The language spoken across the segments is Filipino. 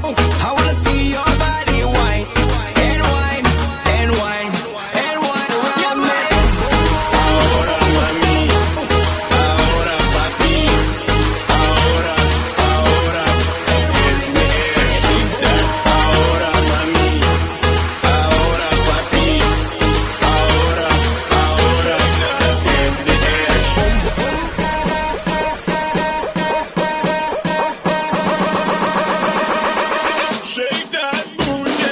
I wanna see your body wine and wine and wine and wine around me. Ahora mami, ahora papi, ahora, hands in the air, shake that. Ahora mami, ahora papi, ahora, hands in the air. Shake that booty.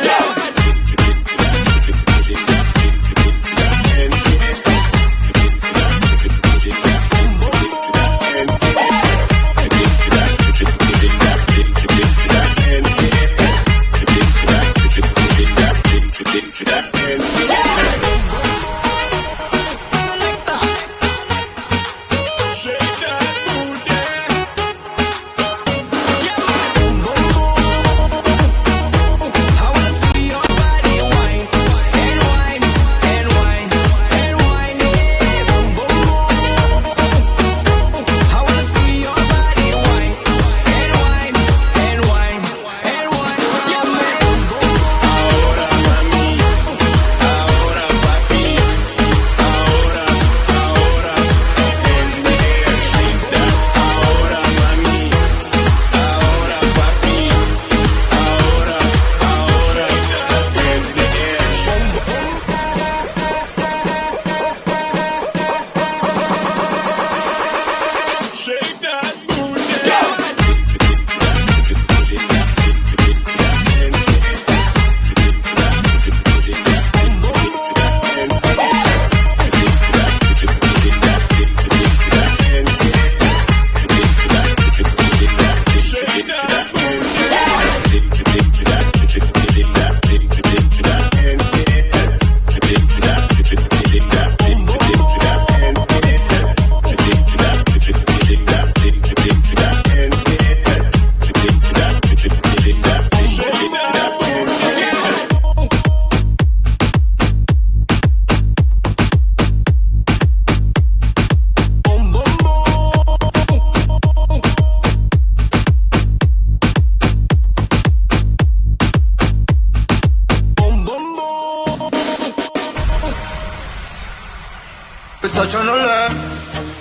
It's a channel,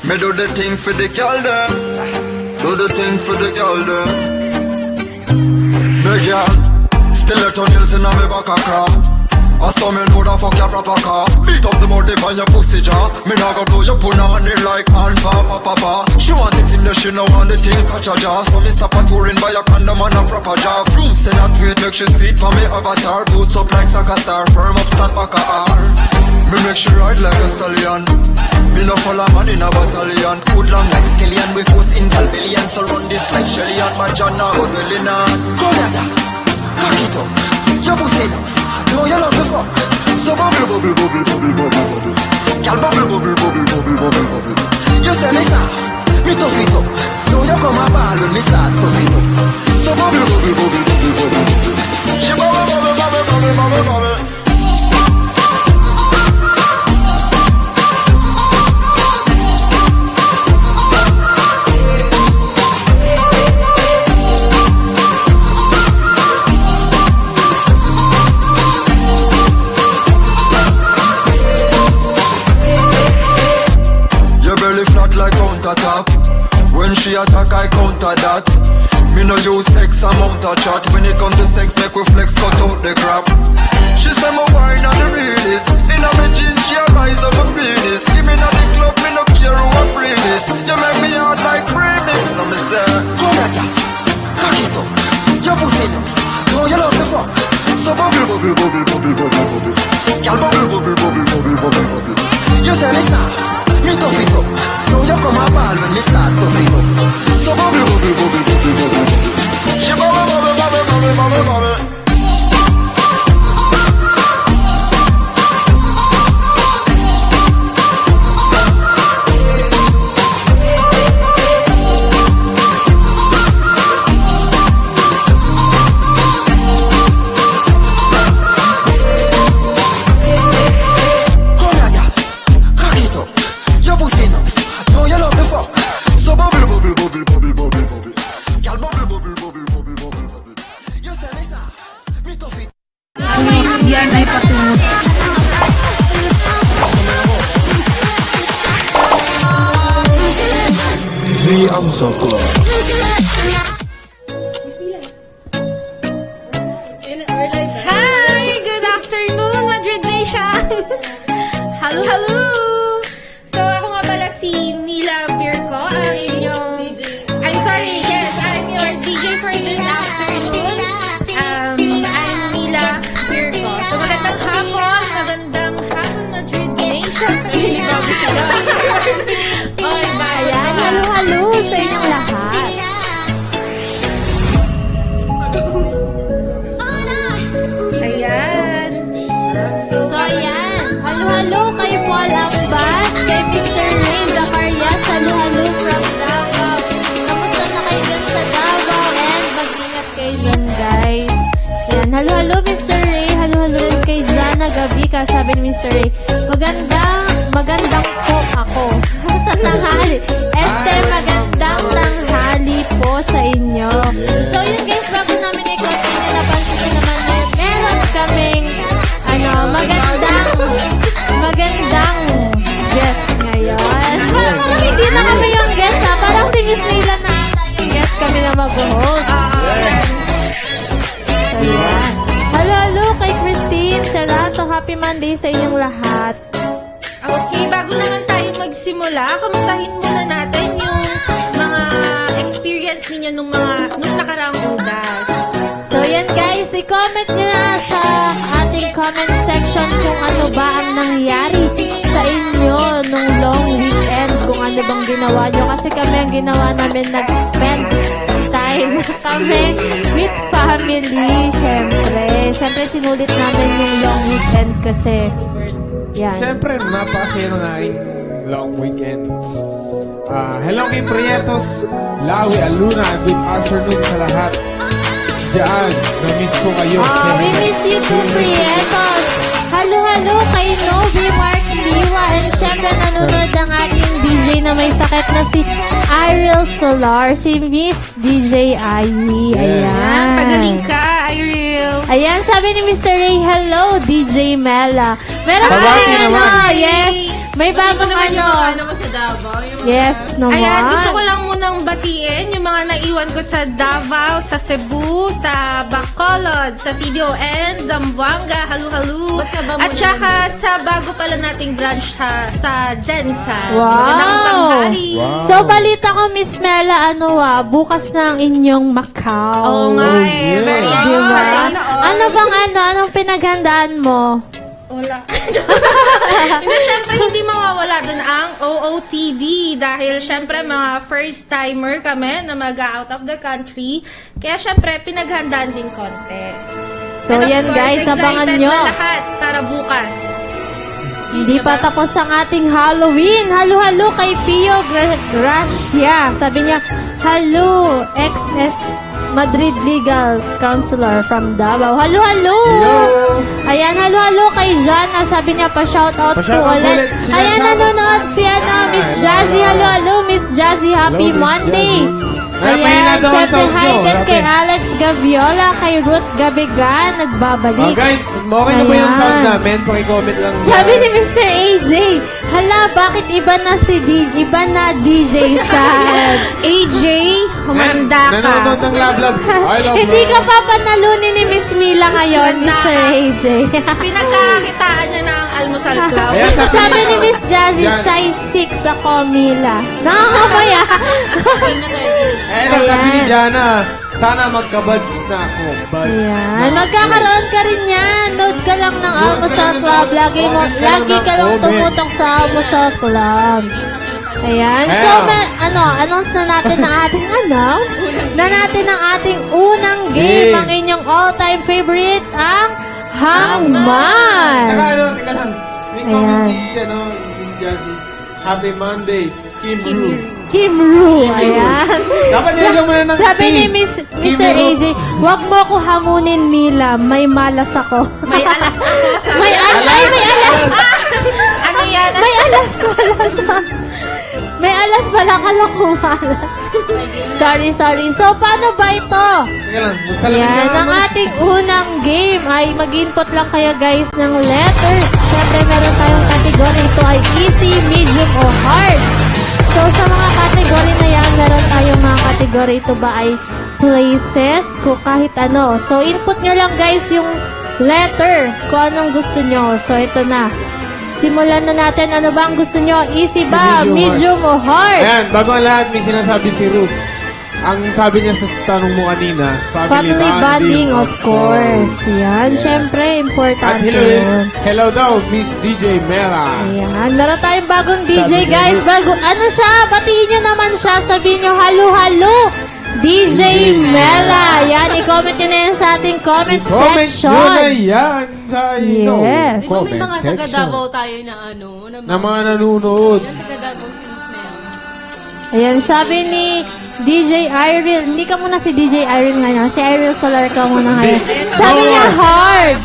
me do the thing for the girl them. Do the thing for the girl them. Me girl, still a nails in me back a crop. I saw me know that fuck your proper car. Beat up the body on your pussy jaw. Me nah go do your puna on it like hand papa. She want it in the she no want the thing catch a jaw. So me stop a touring by a condom and a proper jaw. Vroom say that tweet make she sweet for me avatar. Boots up like soccer star, firm up stand back a R. Me make she ride like a stallion. Me no follow man in a battalion. Put long like skillion, we force in Galvillion. So run this like Shelly and my John now but well enough. Go dada, cock it up, your pussy enough. No, you love the fuck. So bubble, bubble, bubble, bubble, bubble, bubble. Girl bubble, bubble, bubble, bubble, bubble, bubble. You say me soft, me tough it up. No, you come a ball when me start stuff it up. So bubble, bubble, bubble, bubble, bubble, bubble. She bubble, bubble, bubble, bubble, bubble, bubble. When she attack, I counter that. Me no use X amount of chat. When it come to sex, make we flex, cut out the crap. She say my wine on the realest. In a me jeans, she a rise up a penis. Give me no the club, me no care who a breed this. You make me hard like remix. So me say, go back, cock it up, your pussy enough. No, you love the fuck. So bubble, bubble, bubble, bubble, bubble, bubble. Girl bubble, bubble, bubble, bubble, bubble, bubble. You say me soft, me tough it up. No, you come a ball when me start stuff it up. So bubble, bubble, bubble, bubble, bubble, bubble. She bubble, bubble, bubble, bubble, bubble, bubble. Yan ay patungo. Hi! Good afternoon, Madrid Nation! Hello, hello! So, ako nga pala si Mila Virgo, ang inyong... I'm sorry, yes, I'm your DJ for this afternoon. I'm Mila Virgo. So, magandang hapon, Madrid Nation! Oy, Ayan, halo-halo sa inyong lahat. Ayan. So, Ayan, halo-halo kay Paul Ambat, kay Mr. Ray Zacarias, halo-halo from Davao. Kamusta na kayo dyan sa Davao? And mag-ingat kayo dyan, guys. Ayan, halo-halo Mr. Ray, halo-halo rin kay Jana Gabi, sabi ni Mr. Ray. Magandang po ako. Sa tanghali. Este, magandang tanghali po sa inyo. So, yun guys, bago namin i-continue, napansin ko naman na meron kaming magandang guest ngayon. Parang hindi na kami yung guest ha. Parang si Miss Mayla na yung guest kami na mag-host. So, yan. Hello kay Christine Serato. Happy Monday sa inyong lahat. okay, bago naman tayo magsimula, kamustahin muna natin yung mga experience ninyo nung nakaraang undas. So, yan guys, i-comment nyo na sa ating comment section kung ano ba ang nangyari sa inyo nung long weekend, kung ano bang ginawa nyo. Kasi kami ang ginawa namin, nag-spend time kami with family, syempre. Syempre, sinulit namin yung long weekend kasi, yan. Siyempre, napakasaya na yung long weekends. Hello kay Prietos, Lawi, Aluna, good afternoon sa lahat. Diyan, na-miss ko kayo. We miss you too, Prietos. Halo kay Novi Mark Liwa. And syempre nanonood ang ating DJ na may sakit na si Ariel Solar, si Miss DJ Ayi. Ayan. Pagaling ka, Iril. Ayan, sabi ni Mr. Ray, hello, DJ Mela. Meron Babati tayong naman. yes, may bagong yes, naman. Ayan, gusto ko lang munang batiin yung mga naiwan ko sa Davao, sa Cebu, sa Bacolod, sa CDON, Zamboanga, halu-halu. At saka sa bago pala nating branch sa Jensen. Wow. Magandang tanghali. Wow. So, balita ko, Miss Mela, bukas na ang inyong Macau. Oo nga eh, yeah. very Diba? excited. Anong pinaghandaan mo? Wala. Hindi, syempre, hindi mawawala dun ang OOTD dahil syempre mga first-timer kami na mag-out of the country. Kaya syempre, pinaghandaan din konti. So, And of yan course, guys, abangan excited nyo. na lahat para bukas. Hindi pa tapos ang ating Halloween. Halo kay Pio Gracia. Sabi niya, hello, XS Madrid Legal Counselor from Davao. Halo. Ayan, halo kay Jana. Sabi niya, pa-shoutout po Pa-shoutout ulit. ulit. Sila Ayan, shoutout. nanonood si Miss Jazzy. Halo, Miss Jazzy. Happy Hello, Miss Monday. Jazzy. Mahina Ayan, daw ang syempre, sound hi nyo. din kay Rapid. Alex Gaviola, kay Ruth Gabigan. Nagbabalik. Guys, okay na ba yung Ayan. sound namin? Paki-comment lang. Sabi ni Mr. AJ, hala, bakit iba na DJ sa... AJ, humanda ka. Nanonood ng Love. I love Hindi ka love. pa panalunin ni Miss Mila ngayon, Humanda Mr. ka. AJ. Pinagkakakitaan niya ng almusal club. Ayan, Sabi ni Miss Jazzy, Yan. size 6 ako, Mila. Nakakabaya. Sabi ni Jana, sana magka-buds na ako. Ayan. Magkakaroon ka rin yan. Load ka lang ng Almusal Club. Lagi ka lang tumutok sa Almusal Club. Ayan. So, announce na natin ang ating unang game. Game. Ang inyong all-time favorite, ang Saka Hangman. teka lang. May Ayan. comment si, Miss Jessie. Happy Monday, Kim Ru. Kim Ru. Ayan. Dapat nilagyan mo na ng Sabi Kim. ni Kim Mr. Ru. AJ, wag mo ako hamunin, Mila. May malas ako. May alas ako sa... May alas. Ano yan? May alas. May alas pala kalokohan. Sorry. So, paano ba ito? Teka lang, salamin Yan, ka ang naman. ating unang game ay mag-input lang kayo guys ng letters. Siyempre, meron tayong category. Ito ay easy, medium, o hard. So, sa mga category na yan, meron tayong mga category. Ito ba ay places, kung kahit ano. So, input nyo lang guys yung letter kung anong gusto nyo. So, ito na. Simulan na natin. Ano ba ang gusto nyo? Easy ba? Medium, Medium o hard? Ayan, bago ang lahat, may sinasabi si Ruth. Ang sabi niya sa tanong mo kanina, Family bonding, of course. Yan, syempre, At importante yun. hello daw, Miss DJ Mera. Ayan, meron tayong bagong DJ, Sabi ni guys. Ruth. Ano siya? Batiin nyo naman siya. Sabihin nyo, halo. DJ Mela. Yan, i-comment nyo na yan sa ating comment Comment nyo na section. yan sa ino. Yes. Di ba may mga Comment taga-Davao section. tayo na ano? Na mga nanonood. Yan, taga-Davao Films na yan. Ayan, sabi ni DJ Irene. Hindi ka muna si DJ Irene ngayon. Si Irene Solar ka muna ngayon. Sabi niya, hard.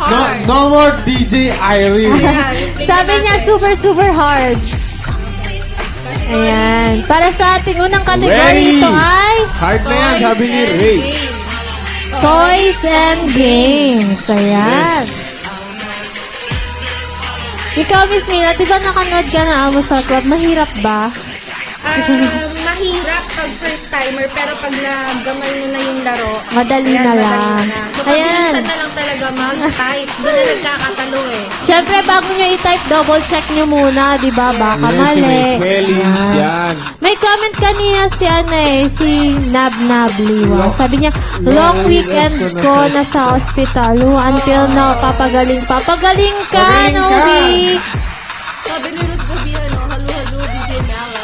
No more DJ Irene. Sabi niya, super hard. Ayan. Para sa ating unang category, Ready. ito ay Hard na yan, sabi ni Ray. Toys and Games. Ayan. Ikaw, Miss Mila, di ba nakanood ka na Amos sa Club? Mahirap ba? Mahirap pag first timer, pero pag nagamay mo na yung laro, Madali ayan, na madali lang. na. So, Ayan. pabilisan na lang talaga mag-type. Doon na nagkakatalo eh. Siyempre, bago nyo i-type, double check nyo muna, di ba? Baka Yan, si mali. May spellings, Ayan. yan. May comment kanina si si Nabnabli. Sabi niya, long weekend ko na sa hospital. Until now, papagaling. Papagaling ka, Pagaling ka. Novi. Sabi ni Ruth Gabi, ano, halo, DJ Mela.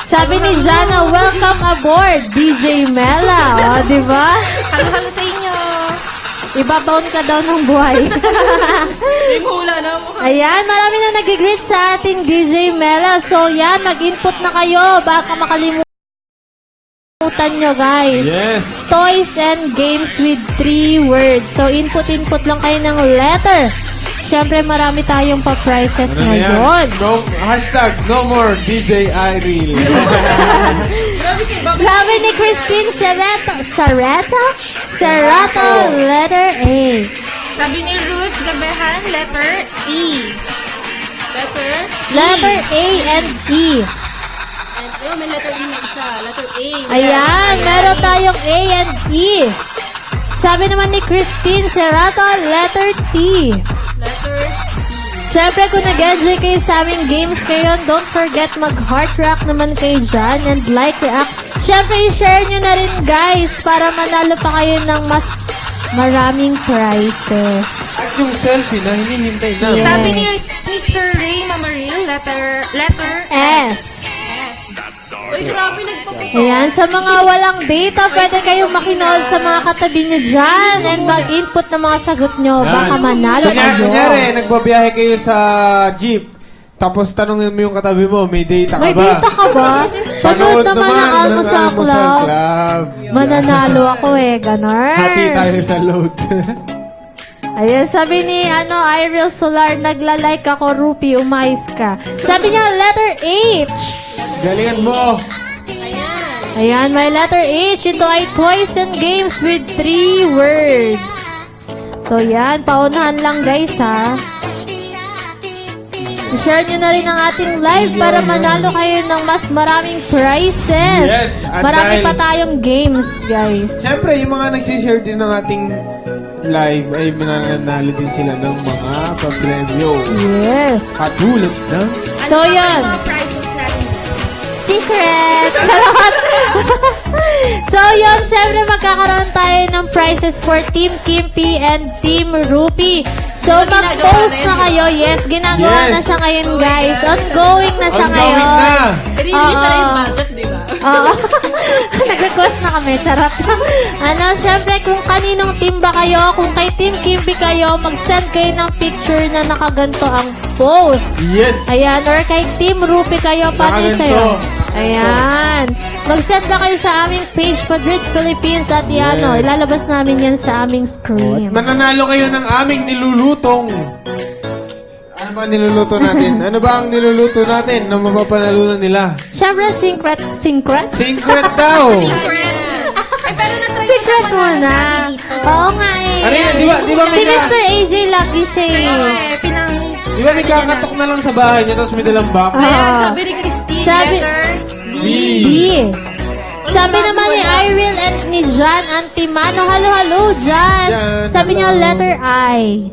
Sabi ni Jana, welcome aboard, DJ Mela. O, di ba? Halo-halo sa inyo. Ibabaon ka daw ng buhay. May hula na mo. Ayan, marami na nag-greet sa ating DJ Mela. So, yan, mag-input na kayo. Baka makalimutan nyo, guys. Yes. Toys and games with 3 words. So, input lang kayo ng letter. Siyempre, marami tayong pa-prizes Ano na yan? ngayon. Hashtag no more DJ Irene. Sabi ni Christine Serrato, letter A. Sabi ni Ruth Gabehan, letter E. Letter. Letter A and E. And, ayun, may letter E na isa. Letter A. Ayan, meron tayong A and E. Sabi naman ni Christine Serrato, letter T. Letter Siyempre, kung nag-enjoy kayo sa aming games ngayon, don't forget mag-heart rock naman kayo dyan and like, react. Siyempre, i-share nyo na rin, guys, para manalo pa kayo ng mas maraming prizes. At yung selfie na hinihintay na. Yes. Sabi ni Mr. Ray Mamaril, letter S. Uy, grabe, nagpapit. Ayan, sa mga walang data, pwede kayong makinood sa mga katabi nyo dyan and mag-input ng mga sagot nyo. Baka manalo kayo. Kunyari, nagbabiyahe kayo sa jeep. Tapos tanongin mo yung katabi mo, may data ka May ba? data ka ba? Panood naman ang Almusal Club. Mananalo ako ganon. Hati tayo sa load. Ayan, sabi ni Irel Solar, nagla-like ako, Rupi, umayos ka. Sabi niya, letter H. Galingan mo. Ayan, may letter H. Ito ay toys and games with 3 words. So, yan. Paunahan lang, guys, ha. I-share nyo na rin ang ating live para manalo kayo ng mas maraming prizes. Yes, at Marami dahil- pa tayong games, guys. Siyempre, yung mga nagsishare din ng ating live ay mananalo din sila ng mga pa-premyo. Yes. Katulad na. So, Ano yan. ang mga prizes natin? Secret! Charot! So, yun, syempre magkakaroon tayo ng prizes for Team Kimpi and Team Rupi. So, mag-post na kayo. Yes, ginagawa Yes. na siya ngayon, guys. Ongoing na siya Ongoing ngayon. na. Release na yung budget, di ba? Oo. Nag-request na kami. Charot. Syempre, kung kaninong team ba kayo, kung kay Team Kimpi kayo, mag-send kayo ng picture na nakaganto ang post. Yes. Ayan, or kay Team Rupi kayo, paano Nakaganto. sa'yo? Ayan. Mag-send na kayo sa aming page, Madrid, Philippines, at Yes. ilalabas namin yan sa aming screen. Mananalo kayo ng aming nilulutong. Ano ba ang niluluto natin? Ano ba ang niluluto natin na mapapanalunan nila? Siyempre, secret. Secret daw! Ay, pero na-try ko Secret na muna. natin dito. Oo nga eh. Ano yan? Di ba Si may Mr. AJ lagi siya eh. Di ba may kakatok na lang sa bahay niya tapos may dalang box? Ah. Sabi ni Christine, Sabi- letter B. B. Sabi naman ni Irene and ni Jan Antimano, halo, Jan. Jan, Sabi niya hello. letter I.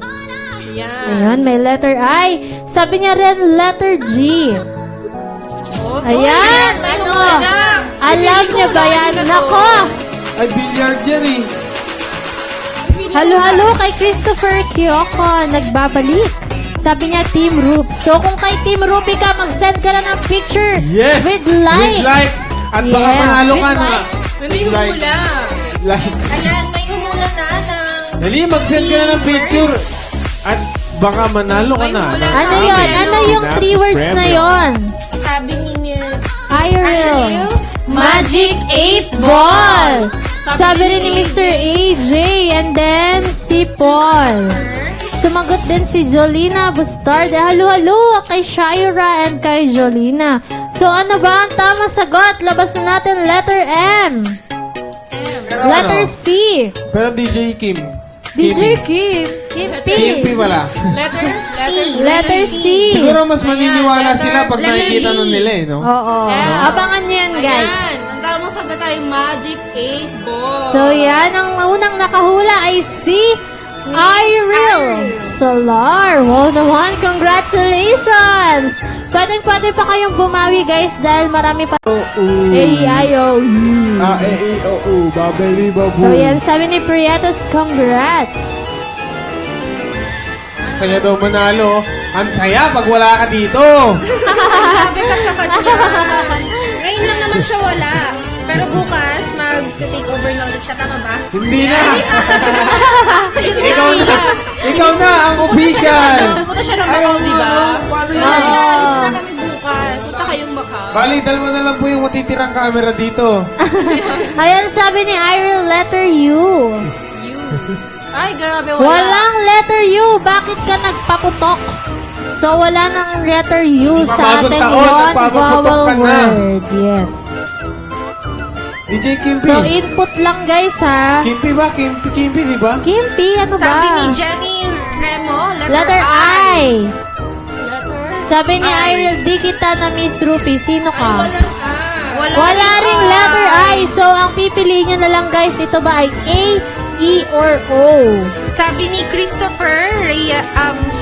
Yan. Ayan, may letter I. Sabi niya rin letter G. Ayan, ano? Alam niyo ba yan? Nako! Ay, billiard yan eh. Halo kay Christopher Kyoko, nagbabalik. Sabi niya, Team Rup. So, kung kay Team Rupi ka, mag-send ka lang ng picture Yes! with like. With likes. At baka Yeah, panalo ka with na. like. Ano yung Like. hula? Likes. Ayan, may humula na ng... Dali, mag-send ka na ng picture. At baka manalo ka na. Ano yun? Ano yung 3 words na yon? Sabi ni Miss... Irene. Magic 8 Ball. Sabi rin ni Mr. AJ. And then, si Paul. Sumagot din si Jolina Bustarde. Halo kay Shira and kay Jolina. So, ano ba ang tamang sagot? Labas na natin letter M. Pero Letter ano? C. Pero DJ Kim. DJ Kim. Kimpi pala. Letter C. Siguro mas maniniwala sila pag nakikita nun nila eh, no? Oo. Abangan niyo yan, guys. Ayan. Ang tamang sagot ay Magic 8 Ball. So, yan. Ang unang nakahula ay si Iril Solar. Wow naman. Congratulations! Pwede pa kayong bumawi, guys, dahil marami pa. A-I-O-U. A-E-I-O-U. Babeli babu. So, yan. Sabi ni Prietos, congrats. Kaya daw manalo. Ang saya pag wala ka dito. Sabi ka sa kanya. Ngayon lang naman siya wala. Pero bukas, mag-take over na ulit siya. Tama ba? Hindi na. Ikaw na ang official. Pupunta siya ng Macau, di ba? Alis na kami bukas. Punta kayong Macau. Bali, dalawa na lang po yung matitirang camera dito. Ayan, sabi ni Iril, letter U. Ay, grabe, wala. Walang letter U. Bakit ka nagpaputok? So, wala nang letter U sa Bagong ating taon, one nagpapaputok vowel ka na. word. Yes. DJ Kimpi. So, input lang, guys, ha? Kimpi ba? Kimpi, di ba? Kimpi, ano ba? Sabi ni Jenny Remo, Letter I. Letter? Sabi ni Iril, di kita na Miss Rupi. Sino ka? Wala rin ring letter I. So, ang pipiliin nyo na lang, guys, ito ba ay A, E, or O? Sabi ni Christopher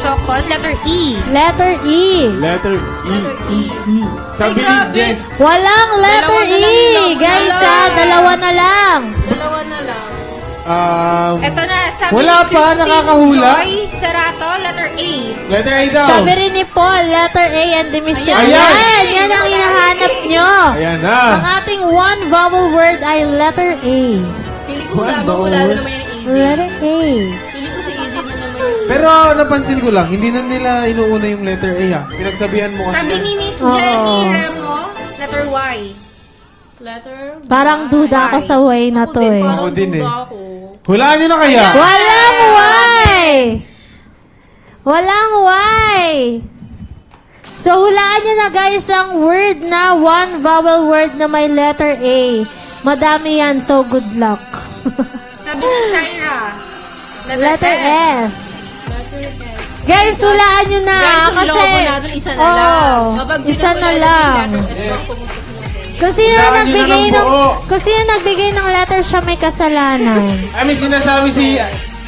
Sokon, letter E. Letter E. Letter E. Sabi ni Jen. Walang letter Dalawa na E. lang yun. Guys, Wala. ha? Dalawa na lang. Dalawa na lang. Ito na, sabi Wala ni pa, Christine nakakahula. Joy Serato, letter A. Letter A daw. Sabi rin ni Paul, letter A and the Mr. Ayan. Ayan, yan ang hinahanap nyo. Ayan Ang na. ating one vowel word ay letter A. Feeling ko wala ba? Wala na naman yung AJ. Letter A. Feeling ko si AJ na naman yung... Pero napansin ko lang, hindi na nila inuuna yung letter A ha. Pinagsabihan mo kasi. Sabi ni Miss Oo. Jenny Remo, letter Y. Letter? Parang duda ako sa way na to eh. Ako din eh. Ako. Hulaan nyo na kaya. Walang Y! Walang Y! So, hulaan nyo na guys ang word na one vowel word na may letter A. Madami yan, so good luck. Sabi ni Shaira, Letter S. Guys, hulaan nyo na. Guys, yung kasi, logo natin, isa na lang. Oo, Kapag isa na pinapalala lang. yung letter S, pag pumunta sa Kung sino Hulaan nyo na nagbigay ng ng, buo. kung sino nagbigay ng letter siya may kasalanan. Ay, may sinasabi si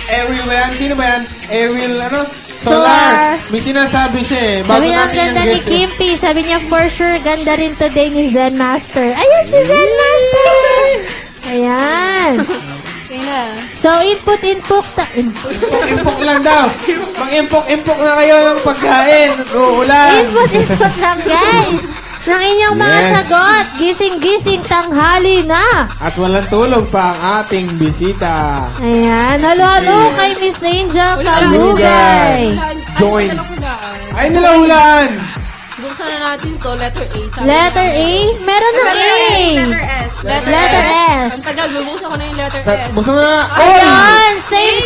Ariel ba yan? Sino ba yan? Ariel, ano? Solar. May sinasabi siya eh. Bago Sabi niya, ang natin yung ganda ni guess eh. Kimpi. Sabi niya, for sure, ganda rin today ni Zen Master. Ayun, si Zen Master! Ayan. Okay na. So, input. Impok lang daw. Mag-impok na kayo ng pagkain. Uulan. Input lang, guys. Ng inyong mga Yes. sagot. Gising-gising, tanghali na. At walang tulog pa ang ating bisita. Ayan. Halo kay Miss Angel Kalugay. Join. Ano hulaan? Ay, nilahulaan. Buksan na natin to, letter A. Sabi Letter A? Meron ng A. letter S. Letter S. Ang tagal, bubuksan ko na yung letter S. Basta na. Ayan.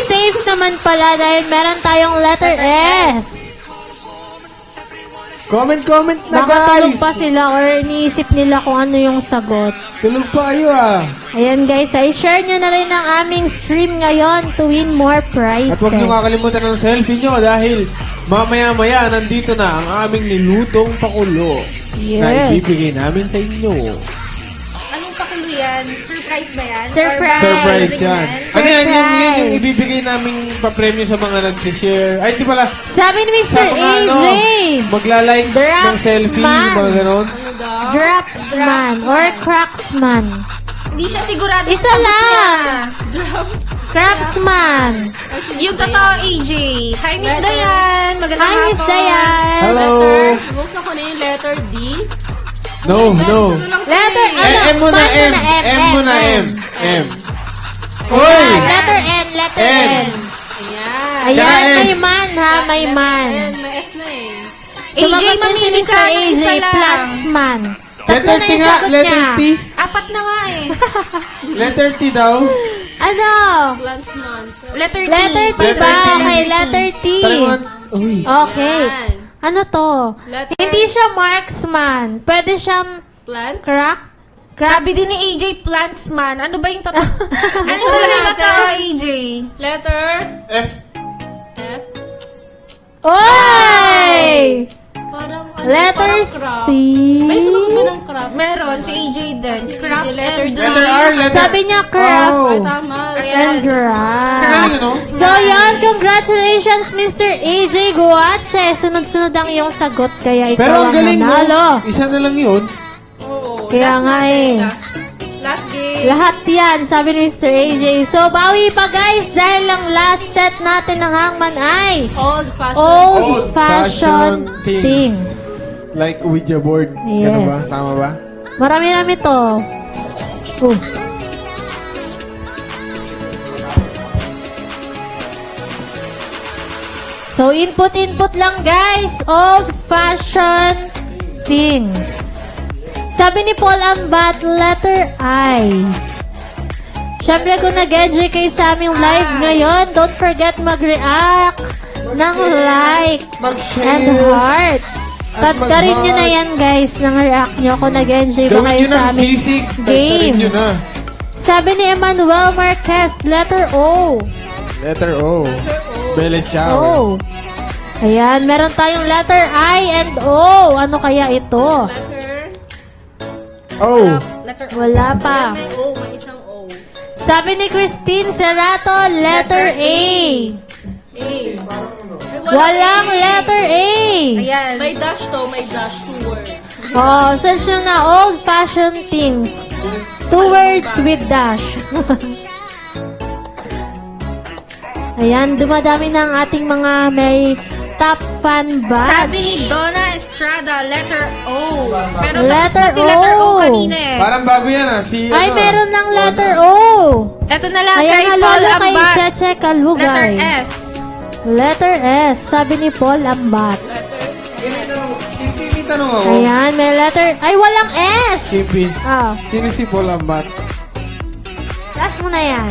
Safe naman pala dahil meron tayong letter S. Comment na Baka tulog guys. pa sila or iniisip nila kung ano yung sagot. Tulog pa kayo ah. Ayan guys, i-share nyo na rin ang aming stream ngayon to win more prizes. At huwag niyo kakalimutan ng selfie nyo dahil mamaya-maya nandito na ang aming nilutong pakulo na Yes. ibibigay namin sa inyo. Anong pakulo yan? Surprise ba yan? Surprise. Or Surprise baka yan. yan? Ano yan? Yung Surprise. ibibigay namin papremyo sa mga nag-share. Ay, di pala. Sabi ni Sa Mr. mga AJ, magla-like ng Drops selfie, man. mga ganon. Dropsman or Cracksman. Hindi siya sigurado Isa sa sagot lang. niya. Cracksman. Yung totoo, AJ. Hi, Miss Dayan. Magandang Hi, Miss hapon. Dayan. Hello. Gusto ko na yung letter D. No. Letter, ano? M muna, Paano M. na M muna, M. M. Ah, Uy! letter N, letter N. N. Ayan. Ayan, Tsaka may S. man ha, may man. May S na eh. AJ, Sumagot din si mamili Mr. ka ng AJ, isa lang. Platsman. Tatlo Letter na T yung nga, sagot letter niya. T. Apat na nga eh. Letter T daw. Ano? Plants month. Letter T. Letter T Letter ba? T. Okay, letter T. Tara mga, uy. Okay. Yan. Ano to? Letter- Hindi siya marksman. Pwede siyang Plant. crack. Sabi din ni AJ, Plantsman. Ano ba yung totoo? Ano talaga yung totoo, AJ? Letter F. F. Oy! Parang ano, Letter parang crop. C. May sunod ba ng crop? Meron, si AJ din. Craft letter and C. Letter R, letter. Sabi niya craft Oh. Ay, tama. and draft. Galing, ano? So, yan. Congratulations, Mr. AJ Guache. Sunod-sunod ang iyong sagot. Kaya ikaw Pero ang ang galing, no? nanalo. Isa na lang yun. Oo. Kaya last nga na, eh. Last game. Lahat yan, sabi ni Mr. AJ. So, bawi pa guys dahil ang last set natin ng hangman ay Old fashioned. old-fashioned Old-fashioned things. Like Ouija board. Ganun ba? Yes. Tama ba? Marami-rami to. So, input lang guys. Old-fashioned things. Sabi ni Paul Ambat, letter I. Siyempre, kung nag-enjoy kayo sa aming live ngayon, don't forget mag-react ng like and heart. Tagkarin nyo na yan, guys, ng react nyo kung nag-enjoy ba Gawin kayo nyo sa ng aming sisig. Tagtarin nyo games. na. Sabi ni Emmanuel Marquez, letter O. Letter O. Beles Chow. O. Ayan, meron tayong letter I and O. Ano kaya ito? Letter. O. Letter Wala pa. May O. May isang O. Sabi ni Christine Serrato, letter A. A. Walang letter A. Ayan. May dash to. May dash. 2 words. Oh, search nyo na old-fashioned things. 2 words with dash. Ayan, dumadami na ang ating mga may top fan badge. Sabi ni Donna Estrada, letter O. Pero tapos Letter na si letter O O. kanina eh. Parang bago yan ah. Si, Ay, ano, meron ng letter O. Ito na lang Ayan kay na Paul lolo kay Ambat. Cheche Letter Calugay. S. Letter S. Sabi ni Paul Ambat. May tanong ako. Ayan, may letter. Ay, walang S. Kimpi. Oh, Sino si Paul Ambat? last mo na yan.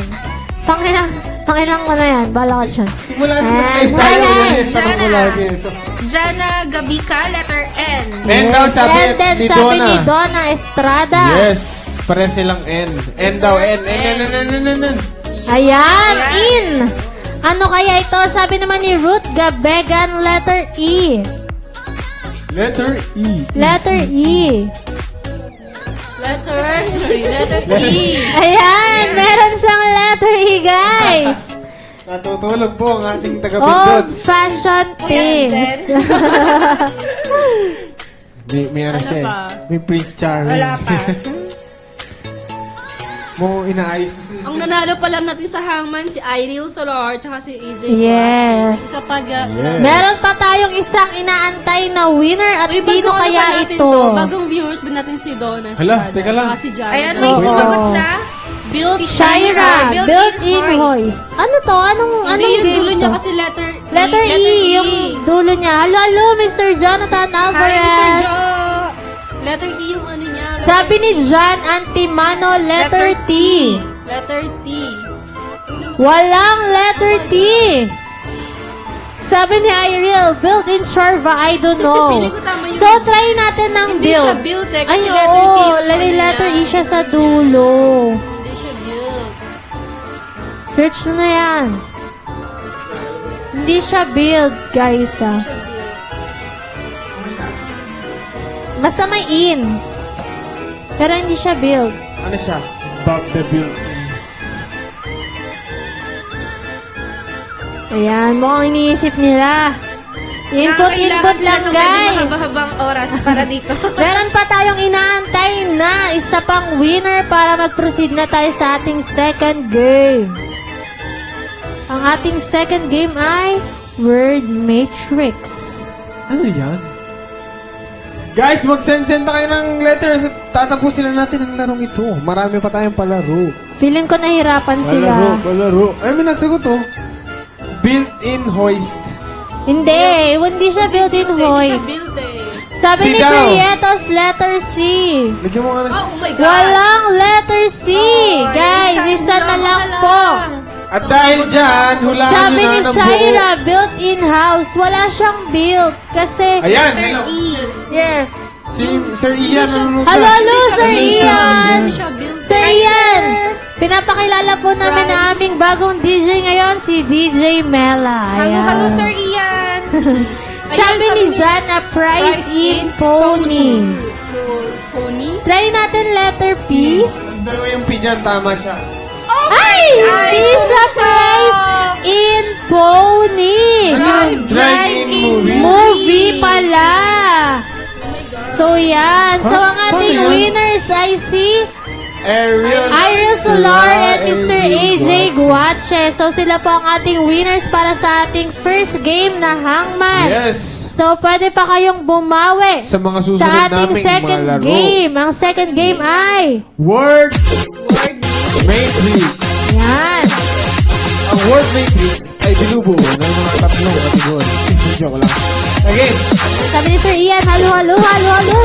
Pangilang mo na yan. Bala ka dyan. Simula na Ah, tayo. sayang. Tanong ko Jana. lagi ito. Jana Gabika, letter N. N daw sabi And then, ni sabi Donna. ni Donna Estrada. Yes. Pare silang N. N daw. N. N. Ayan, in. Ano kaya ito? Sabi naman ni Ruth Gabegan, letter E. Letter E. Letter E. Letter E. Ayan, meron siyang letter E, guys. Natutulog po ang ating taga-bindod. Old-fashioned things. May ano siya pa? eh. May Prince Charming. Wala pa. Mo inaayos. Ang nanalo pa lang natin sa hangman, si Iril Solar, tsaka si AJ. Yes. Isa pa Meron pa tayong isang inaantay na winner at Uy, sino bago kaya ano pa natin ito? to? Bagong viewers ba natin si Donna Hala, Estrada, teka lang. tsaka si Jana. Ayan, may Oo. sumagot na. Built Shaira, Built-in built-in hoist. hoist. Ano to? Anong Hindi, yung game dulo niya to? kasi letter Letter E, yung dulo niya. Hello, Mr. Jonathan Hi, Mr. Alvarez. Joe. Letter E yung ano niya. Sabi ni John Antimano, letter T. Letter T. Walang letter T. Sabi ni Iril, built-in Shorva, I don't know. Feeling ko tama yun. So, try natin ng Hindi build. siya built eh. Ay, Kasi letter T oo. yung Lagay ano letter niya. E siya sa dulo. Hindi siya built. Search mo na yan. Hindi siya build, guys, ah. Basta may in. Pero hindi siya build. Ano siya? Bob the Build. Ayan, mukhang iniisip nila. Input lang, guys. Mahaba-habang oras para dito. Meron pa tayong inaantay na isa pang winner para mag-proceed na tayo sa ating second game. Ang ating second game ay Word Matrix. Ano yan? Guys, mag-send na kayo ng letters at tatapusin na natin ang larong ito. Marami pa tayong palaro. Feeling ko nahirapan sila. Palaro. Ay, may nagsagot oh. Built-in hoist. Hindi siya built-in Hindi siya voice. built eh. Sabi Si ni daw. Prietos, letter C. Lagyan mo nga na. Oh my God. Walang letter C. Oh, Guys, isa na lang po. At dahil dyan, hulaan Sabi nyo ni na ng Shaira, built-in house. Wala siyang built. Kasi, Ayan. E. yes. Si Sir Ian, nanonood ka. Hello, Sir Hindi Ian. siya built. Sir Ian, pinapakilala po namin na aming bagong DJ ngayon, si DJ Mela. Ayan. Hello, Sir Ian. Sabi ni Jana, price in pony. Pony? Try natin letter P. Dalawa yung P dyan, tama siya. Ay! Hindi siya price in pony. Drive-in movie. Movie pala. So, yan. So, ang Huh? ating Paano yan? winners ay si Ariel Solar and Mr. AJ Guache. So, sila po ang ating winners para sa ating first game na Hangman. Yes. So, pwede pa kayong bumawi Sa mga susunod sa ating naming second mga laro. game. Ang second game ay Word Matrix. yan. Ang Word Matrix ay binubuo ng mga tatlong kategorya. Joke lang. Again. Sabi ni Sir Ian, halo,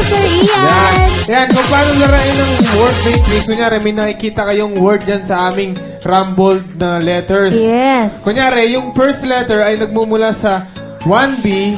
Sir Ian. Yan, kung paano larain ng Word Matrix. Kunyari, may nakikita kayong word dyan sa aming rumbled na letters. Yes. Kunyari, yung first letter ay nagmumula sa 1B.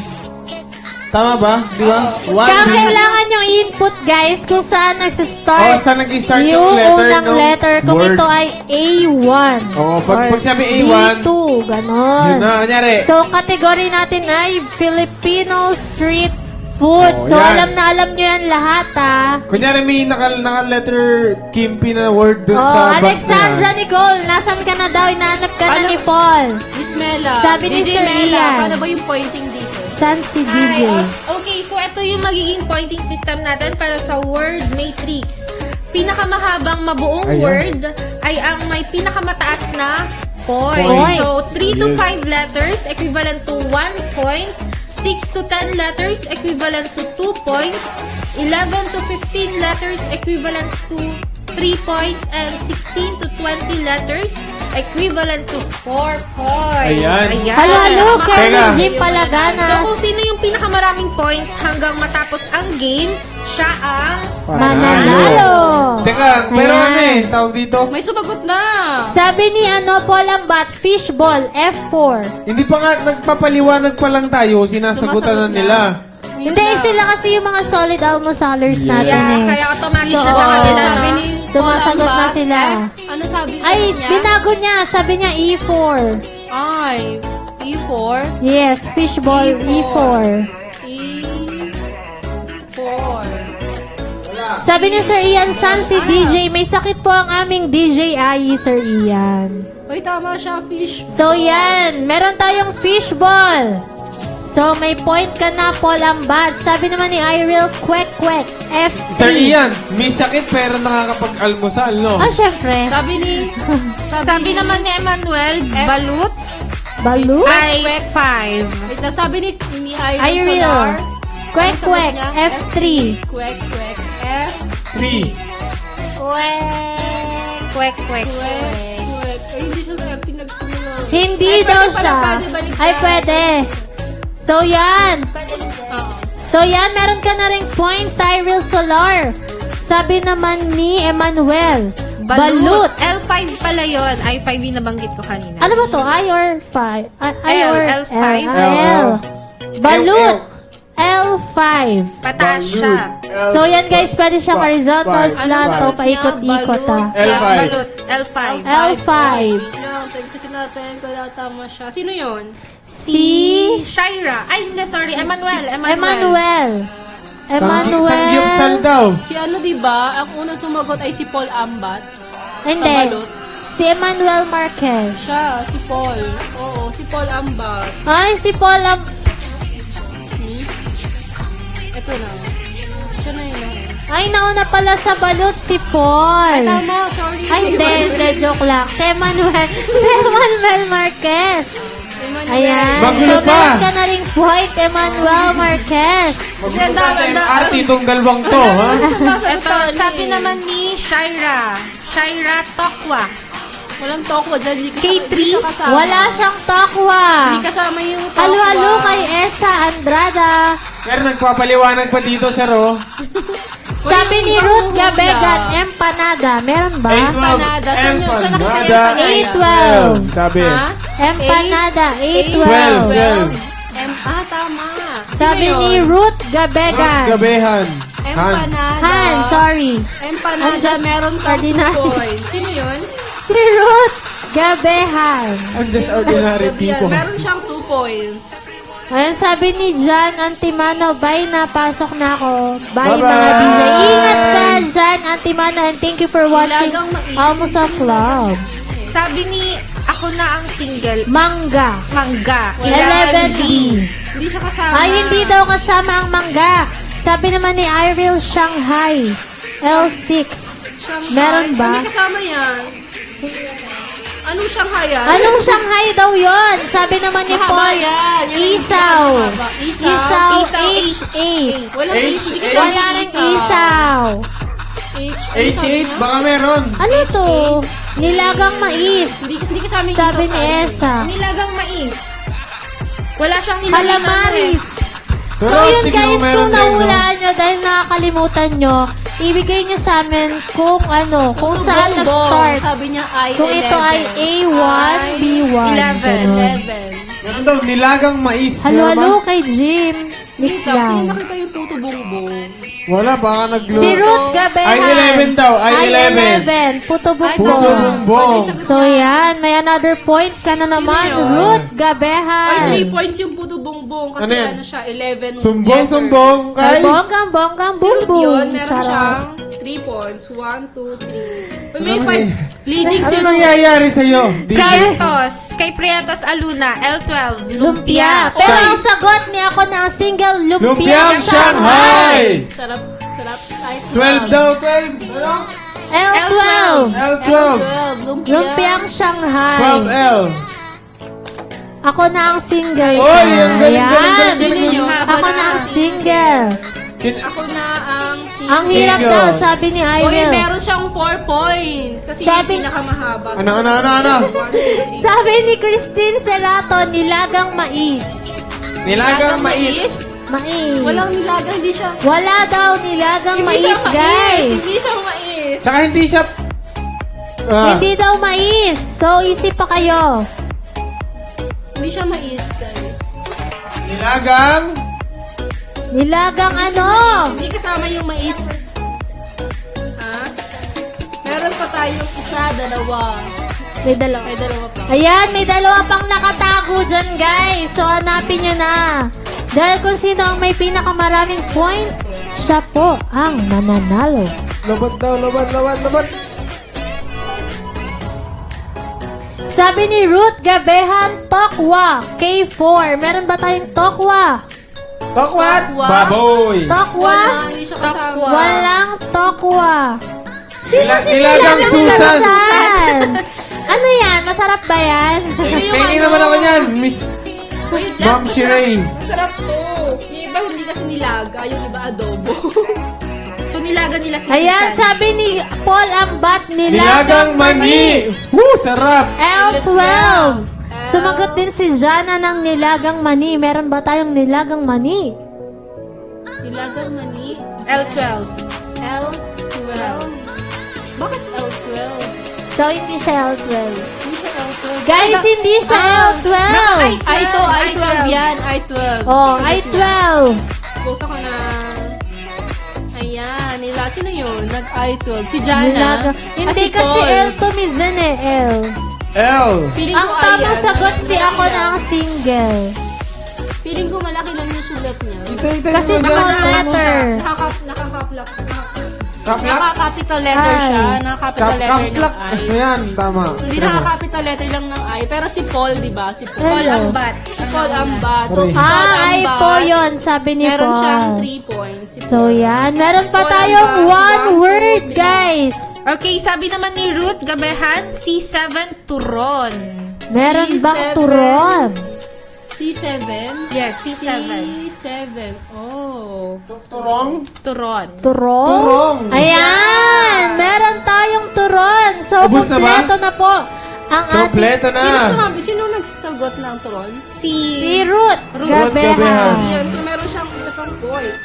Tama ba? Di ba? 1B. Kaya kailangan yung input, guys, kung saan Oh, nagsistart saan nag-start yung yung letter unang ng letter. Kung word? ito ay A1. Oo, pag or sabi A1, B2, ganon. Yun na, kunyari. So, category natin ay Filipino street food. Oh, So, yan. alam nyo yan lahat, ah. Kunyari may naka-letter Kimpi na word dun Oh, sa box na Alexandra yan. Nicole, nasan ka na daw? Hinahanap ka na Ano? ni Paul. Miss Mela. Sabi ni DJ Sir Mela, Ian. paano ba yung pointing dito? San si DJ? Okay, so ito yung magiging pointing system natin para sa word matrix. Pinakamahabang mabuong Ayan. word ay ang may pinakamataas na point. Points. So, 3 to Yes. 5 letters equivalent to 1 point. 6 to 10 letters equivalent to 2 points. 11 to 15 letters equivalent to 3 points. And 16 to 20 letters equivalent to 4 points. Ayan. Halo, Kevin Teka. Jim So, Palaganas. kung sino yung pinakamaraming points hanggang matapos ang game, siya ang Mananalo. Teka, pero Ayan. ano eh, tawag dito? May sumagot na. Sabi ni Paul Ambat, fishball, F4. Hindi pa nga, nagpapaliwanag pa lang tayo, sinasagutan na Sumasagot nila. Hindi, sila kasi yung mga solid almosalers natin Yeah, eh. kaya automatic So, na sa kanila, no? Sabi ni Sumasagot na Paul sila. Ambat, Ano sabi Ay, niya? binago niya. Sabi niya E4. Ay, E4. Yes, fishball, E4. E4. Sabi ni Sir Ian, San si DJ? May sakit po ang aming DJ Ai, Sir Ian. Ay, tama siya, fish. So, yan. Meron tayong fishball. So, may point ka na, Paul Ambat. Sabi naman ni Iril, kwek, F3. Sir Ian, may sakit pero nakakapag-almusal, no? Ah, syempre. Sabi naman ni Emmanuel, balut Balu? ay 5. Wait, nasabi ni Iril. Solar. Kwek, Ano sagot niya? F3. Kwek, F. 3. Kwek. Kwek. Ay, hindi siya sa F nag-spell. Hindi Ay, daw pwede siya. pala, pwede baliktad. Ay, pwede. So, yan. Oo. So, yan. Meron ka na ring points, Cyril Solar. Sabi naman ni Emmanuel, Balut. L5 pala yun. I5 yung nabanggit ko kanina. Ano ba to? I or 5? I L, or L5. L. Balut. L5. Pataas siya. So, yan guys, pwede siyang horizontal slant o paikot-ikot ha. Yes, L5. balut. L5. L5. Tingnan natin kung tama siya. Sino yun? Si Shaira. Ay, hindi, sorry. Emmanuel. Emmanuel. Sangyupsal daw. Si ano, diba? Ang unang sumagot ay si Paul Ambat. Hindi. Balut. Si Emmanuel Marquez. Siya, si Paul. Oo, si Paul Ambat. Ay, si Paul Ito na. Siya na yun. Ay, nauna pala sa balut si Paul. Tama, sorry. Ay, hindi, joke lang. Si Emmanuel Marquez. Ayan. Magulo So, pa. meron ka na rin point, Emmanuel Marquez. Magbubukas na yung arte itong dalawang to, ha? Ito, sabi naman ni Shaira. Shaira Tokwa. Walang tokwa dyan. Hindi K3? siya kasama. Wala siyang tokwa. Hindi kasama yung tokwa. Halo-halo kay Esa Andrada. Pero nagpapaliwanag pa dito, sir, oh. Sabi ni Ruth Gabegan, empanada. Meron ba? Empanada. Saan Empanada. 8-12. Sabi. Ha? Empanada, 12. 8-12. Tama. Sabi Sino ni yun? Ruth Gabegan. Gabehan. Empanada. Han, sorry. Empanada, Andyan, meron kang 2 ordinary. points. Sino yun? Si Ruth Gabehan. I'm just ordinary people. Meron siyang 2 points. Ayan, sabi ni Jan Antimano, bye na, pasok na ako. Bye, Bye-bye. mga DJ. Ingat ka, Jan Antimano, and thank you for watching Nilagang mais. Almost a Club. Sabi ni Ako Na Ang Single. Mangga. Mangga. 11D. Hindi siya kasama. Ay, hindi daw kasama ang mangga. Sabi naman ni Iril Shanghai, L6. Shanghai. Meron ba? Hindi kasama yan. Anong Shanghai yan? Anong Shanghai daw yon? Sabi naman ni Mahaba Paul, yan. Yan, Isaw. mahaba. Isaw. Isaw, Isaw, H8. Walang H- H. Hindi kasama Wala yung rin isaw. H8, baka meron. Ano to? Nilagang mais. Hindi kasama yung Sabi isaw ni sa Esa. Nilagang mais. Wala siyang nilagang Calamaris. So Pero yun tignan guys, mo, meron kung din, no? nahulaan nyo dahil nakakalimutan nyo, ibigay nyo sa amin kung ano, kung saan Bongbong. nag-start. Sabi niya ay Kung ito ay A1, B1. 11. ganun. 11. Meron daw, nilagang mais. Halo-halo kay Jim. Mix Sino lang. nakita yung puto bongbong? Wala, baka naglo... Si Ruth Gabehan. Ay, 11 daw. Ay, 11. Puto Puto bumbong. bumbong. So yan, may another point ka na naman. Sino yun? Ruth Ay, Gabehan. 3 points yung puto bongbong kasi Ano yan? ano siya, 11 Sumbong, letters. sumbong kay... Bonggang Si Ruth bumbong. yun, meron siyang 3 points. 1, 2, 3. May 5. Leading Ano si Ruth. nangyayari sa'yo? Prietos. Kay Prietos Aluna. L12. Lumpia. Lumpia. Pero ang sagot niya ako na ang single Lumpiang Lumpiang Shanghai! Sarap. Kahit 12 daw, 12. L12. L12. 12. Lumpiang Shanghai. 12L. Ako na ang single. Oy, ang galing, Ayan. galing, galing, Sino galing. yun? Ako na ang single. Ako na ang si... Ang hirap Single. daw, sabi ni Oy, Irel. meron siyang 4 points. Kasi Sabi- yung pinakamahaba. Ano? Sabi ni Christine Serato, nilagang mais. Nilagang mais. Mais. Walang nilagang, hindi siya... Wala daw nilagang Hindi mais, siya mais. guys. Hindi siya mais. Saka hindi siya... Hindi daw mais. So, isip pa kayo. Hindi siya mais, guys. Nilagang... Nilagang ano? Hindi kasama yung mais. Ha? Meron pa tayong isa, dalawa. May dalawa. May dalawa pa. Ayan, may dalawa pang nakatago dyan, guys. So, hanapin nyo na. Dahil kung sino ang may pinakamaraming points, siya po ang mananalo. Labat daw, labat. Sabi ni Ruth Gabehan, Tokwa, K4. Meron ba tayong Tokwa? Tokwat! Tokwa. Baboy! Tokwa? Hindi siya kasama. Tokwa. Walang Tokwa. Nilagang Susan! Susan! Ano yan? Masarap ba yan? Pengi naman ako niyan, Miss Wait, Ma'am Shireen. Masarap to. Yung iba hindi kasi nilaga, yung iba adobo. So, nilaga nila si Ayan, Susan. sabi ni Paul Ambat, Nilagang nilagang mani! Woo! Sarap! L12. Sumagot din si Jana ng nilagang mani. Meron ba tayong nilagang mani? Nilagang mani. L12. L12. Bakit L12? So, hindi siya L12. Guys, hindi siya L12. I12 yan. I12. Oh, I12. Post ako na... Ayan, nila. Sino yun? Nag-I12. Si Jana. Hindi kasi Paul. L to Mizen eh, L. L. Feeling Ang ko tamang ayan. sagot di ako na ang single. Feeling ko malaki lang yung sulat niya. Kasi small letter. Nakakaplak. Kaplak? Naka-capital letter siya. Ay. Naka-capital letter Caps ng lock. I. Ayan, tama. Hindi naka-capital letter lang ng I. Pero si Paul, di ba? Si Paul. Paul Hello. Ambat. Si Paul Ambat. So, si Paul Ay Ambat, po yun, sabi ni meron siyang Paul. 3 points. Si So, Paul. yan. Meron pa Paul tayong Ambat, one 1, 2, word, 3. guys. Okay, sabi naman ni Ruth Gabehan, C7 Turon. Meron bang C7. turon? C7. Yes, C7. C7. Oh. Turong? Turon. Turon? Turong. Ayan! Meron tayong turon. So, Ubus na ba? kompleto na po ang ating Kompleto na. Sino sumabi? Sino nagsagot ng turon? si Si Ruth Gabehan. Gabehan. Yan. So, meron siyang isa pang point.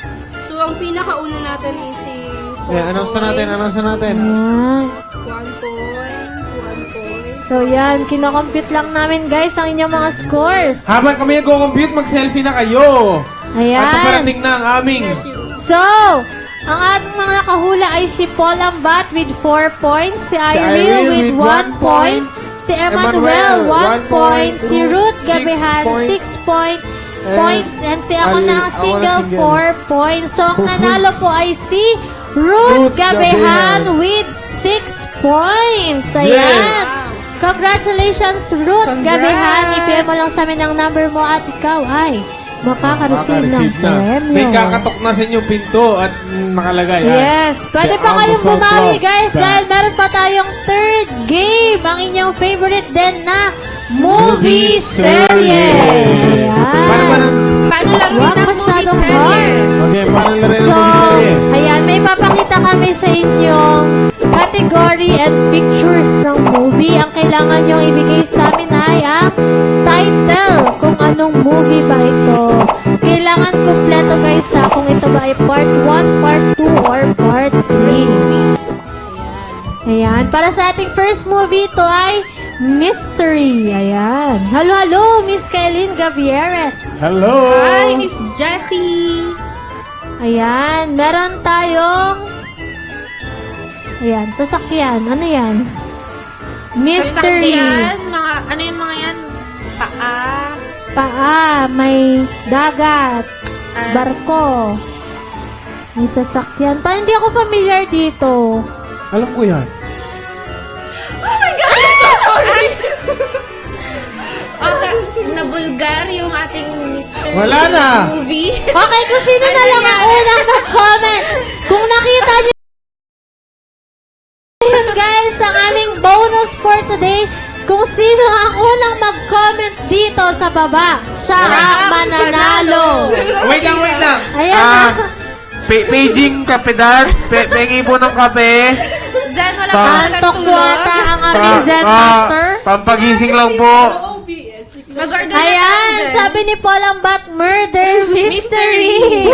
So, ang pinakauna natin is si Paul. Yeah, announce na natin. Ayan. 1 point. 1 point. So, yan. Kinocompute lang namin, guys, ang inyong mga scores. Habang kami nagko-compute, mag-selfie na kayo. At Ayan. paparating na ang aming So, ang ating mga nakahula ay si Paul Ambat with 4 points, si Irene with 1 point, si Emmanuel 1 point, si Ruth Gabehan 6 points, and si ako na ang single 4 points. So, ang nanalo po ay si Ruth Ruth Gabehan Gabehan. with 6 points. Ayan. Congratulations, Ruth Congrats. Gabehan. I-PM mo lang sa amin ang number mo at ikaw ay makaka-receive ng makaka-receive na. premyo. May kakatok na sa inyong pinto at nakalagay. Yes. Pwede The pa kayong Amazon bumawi, Club. guys, dahil meron pa tayong third game. Ang inyong favorite din na movie serye. Paano ba Ayan. ng... Paano laruin Huwag ang movie masyadong serye? hard. Okay, paano na rin So, ang movie serye? ayan, may papakita kami sa inyong category and pictures ng movie. Ang kailangan nyong ibigay sa amin ay ang title, kung anong movie ba ito. Kailangan kumpleto, guys, sa kung ito ba ay part 1, part 2, or part 3. Ayan. Para sa ating first movie, ito ay Mystery. Ayan. Halo, Miss Kailin Gavieres. Hello! Hi, Miss Jessie. Ayan. Meron tayong... Ayan. Sasakyan. Ano yan? Mystery. Sasakyan, mga, ano yung mga yan? Paa. Paa. May dagat. Ah. Barko. May sasakyan. Pa, hindi ako familiar dito. Alam ko yan. Okay, nabulgar yung ating mystery Wala na. movie. Okay, kung sino na lang ang unang mag-comment. Kung nakita niyo yun, guys, ang aming bonus for today, kung sino ang unang mag-comment dito sa baba, siya ang mananalo. Wait lang. Ayan. Paging kape dad. Pengi po ng kape. Zen, wala Pa- pa Antok po natulog. ata ang aming Zen Master. Pampagising lang po. Mag-order na Ayan, tayo, Zen. sabi ni Paul Ambat, murder mystery.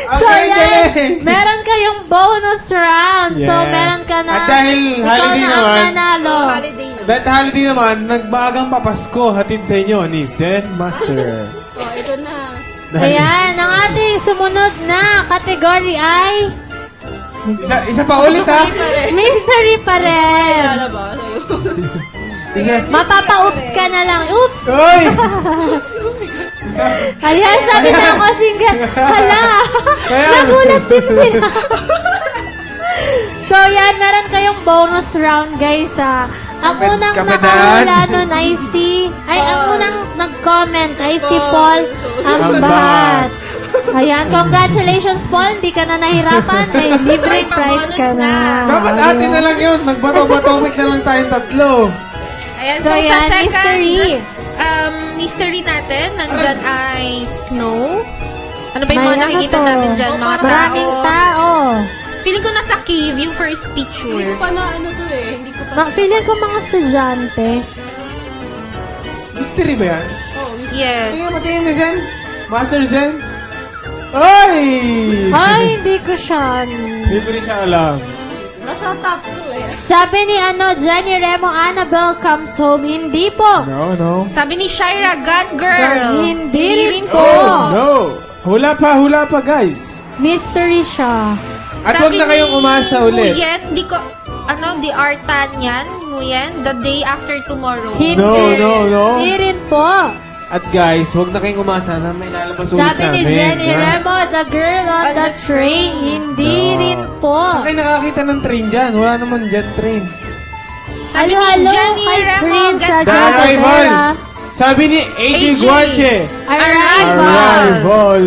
So, Ang yan, galing. meron kayong bonus round. So, Yeah. meron ka na. At dahil ikaw holiday na ang naman, nanalo. Holiday na. Dahil holiday naman, nagbagang papasko hatid sa inyo ni Zen Master. Oh, ito na. Ayan, ang ating sumunod na category ay Isa pa ulit ha. mystery pa rin. Kaya ba? Isa. Mapapa-oops ka na lang. Oops! Oy! Ayan, sabi na ako single. Hala! Kaya- Nagulat din sila. So, yan, meron kayong bonus round, guys, ha. Ang unang Kapitan. nakahula nun ay ang unang nag-comment ay si Paul Ambat. Ayan, congratulations, Paul. Hindi ka na nahirapan. May libreng prize ka na. Dapat atin na lang yun. Magbato-batomik na lang tayong tatlo. Ayan, So, so, sa yan, second mystery. mystery natin, nandyan ay snow. Ano ba yung May mga ano nakikita to? natin dyan? Mga Maraming tao. tao. Feeling ko nasa cave yung first Hindi picture. ko pa na ano to eh. Hindi ko pa. Feeling ko mga estudyante. Mystery ba yan? Oh, miss. Yes. Tingnan mo, tingnan mo, Zen. Master Zen. Ay! Ay, hindi ko siya. Hindi ko rin siya alam. siya top 2 eh. Sabi ni Jenny Remo, Annabelle comes home. Hindi po. No. Sabi ni Shira, God Girl. Hindi rin po. No. Hula pa, guys. Mystery siya. At huwag na kayong umasa ulit. Nguyen, di ko, di Artan yan, Nguyen, the day after tomorrow. Hindi. No. Hindi rin po. At guys, huwag na kayong umasa na may lalabas ulit Sabi ni namin. Jenny Remo, the girl on the train. Hindi No. rin po. Saan kayo nakakita ng train dyan? Wala naman dyan train. Sabi ni Hello, Jenny kay Remo, Prince God at The Girl. Arrival. Sabi ni AJ AJ. Guache. Arrival.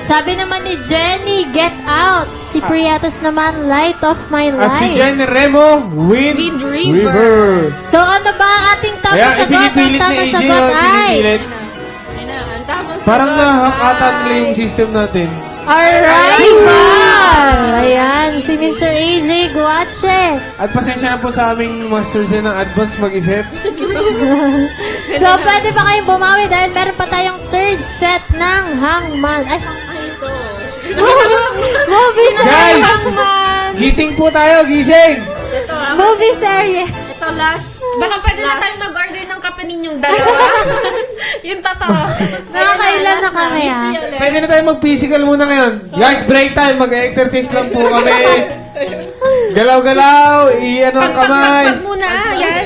Sabi naman ni Jenny, get out. Si Priatos naman, light of my At si life. Jenny Remo, Wind Wind River. So ano ba ang ating tamang Kaya sagot? Ang ipinipilit na tamang AJ, sagot ay ipinipilit. Ayun na, ang tapos Parang nahakatan nila yung system natin. Arrival! Ayan, si Mr. AJ Guache. At pasensya na po sa aming masters ng advance mag-isip. So, pwede pa kayong bumawi dahil meron pa tayong third set ng hangman. Ay, movie Guys! Hangman. Gising po tayo, gising! ito, movie series. ito last. Baka pwede na tayo mag-order ng kape ninyong dalawa. Yung totoo. Nakakailan na kami ah. Pwede na tayo mag-physical muna ngayon. Guys, break time. Mag-exercise lang po kami. Galaw-galaw, i-ano ang kamay. Pag muna, yan.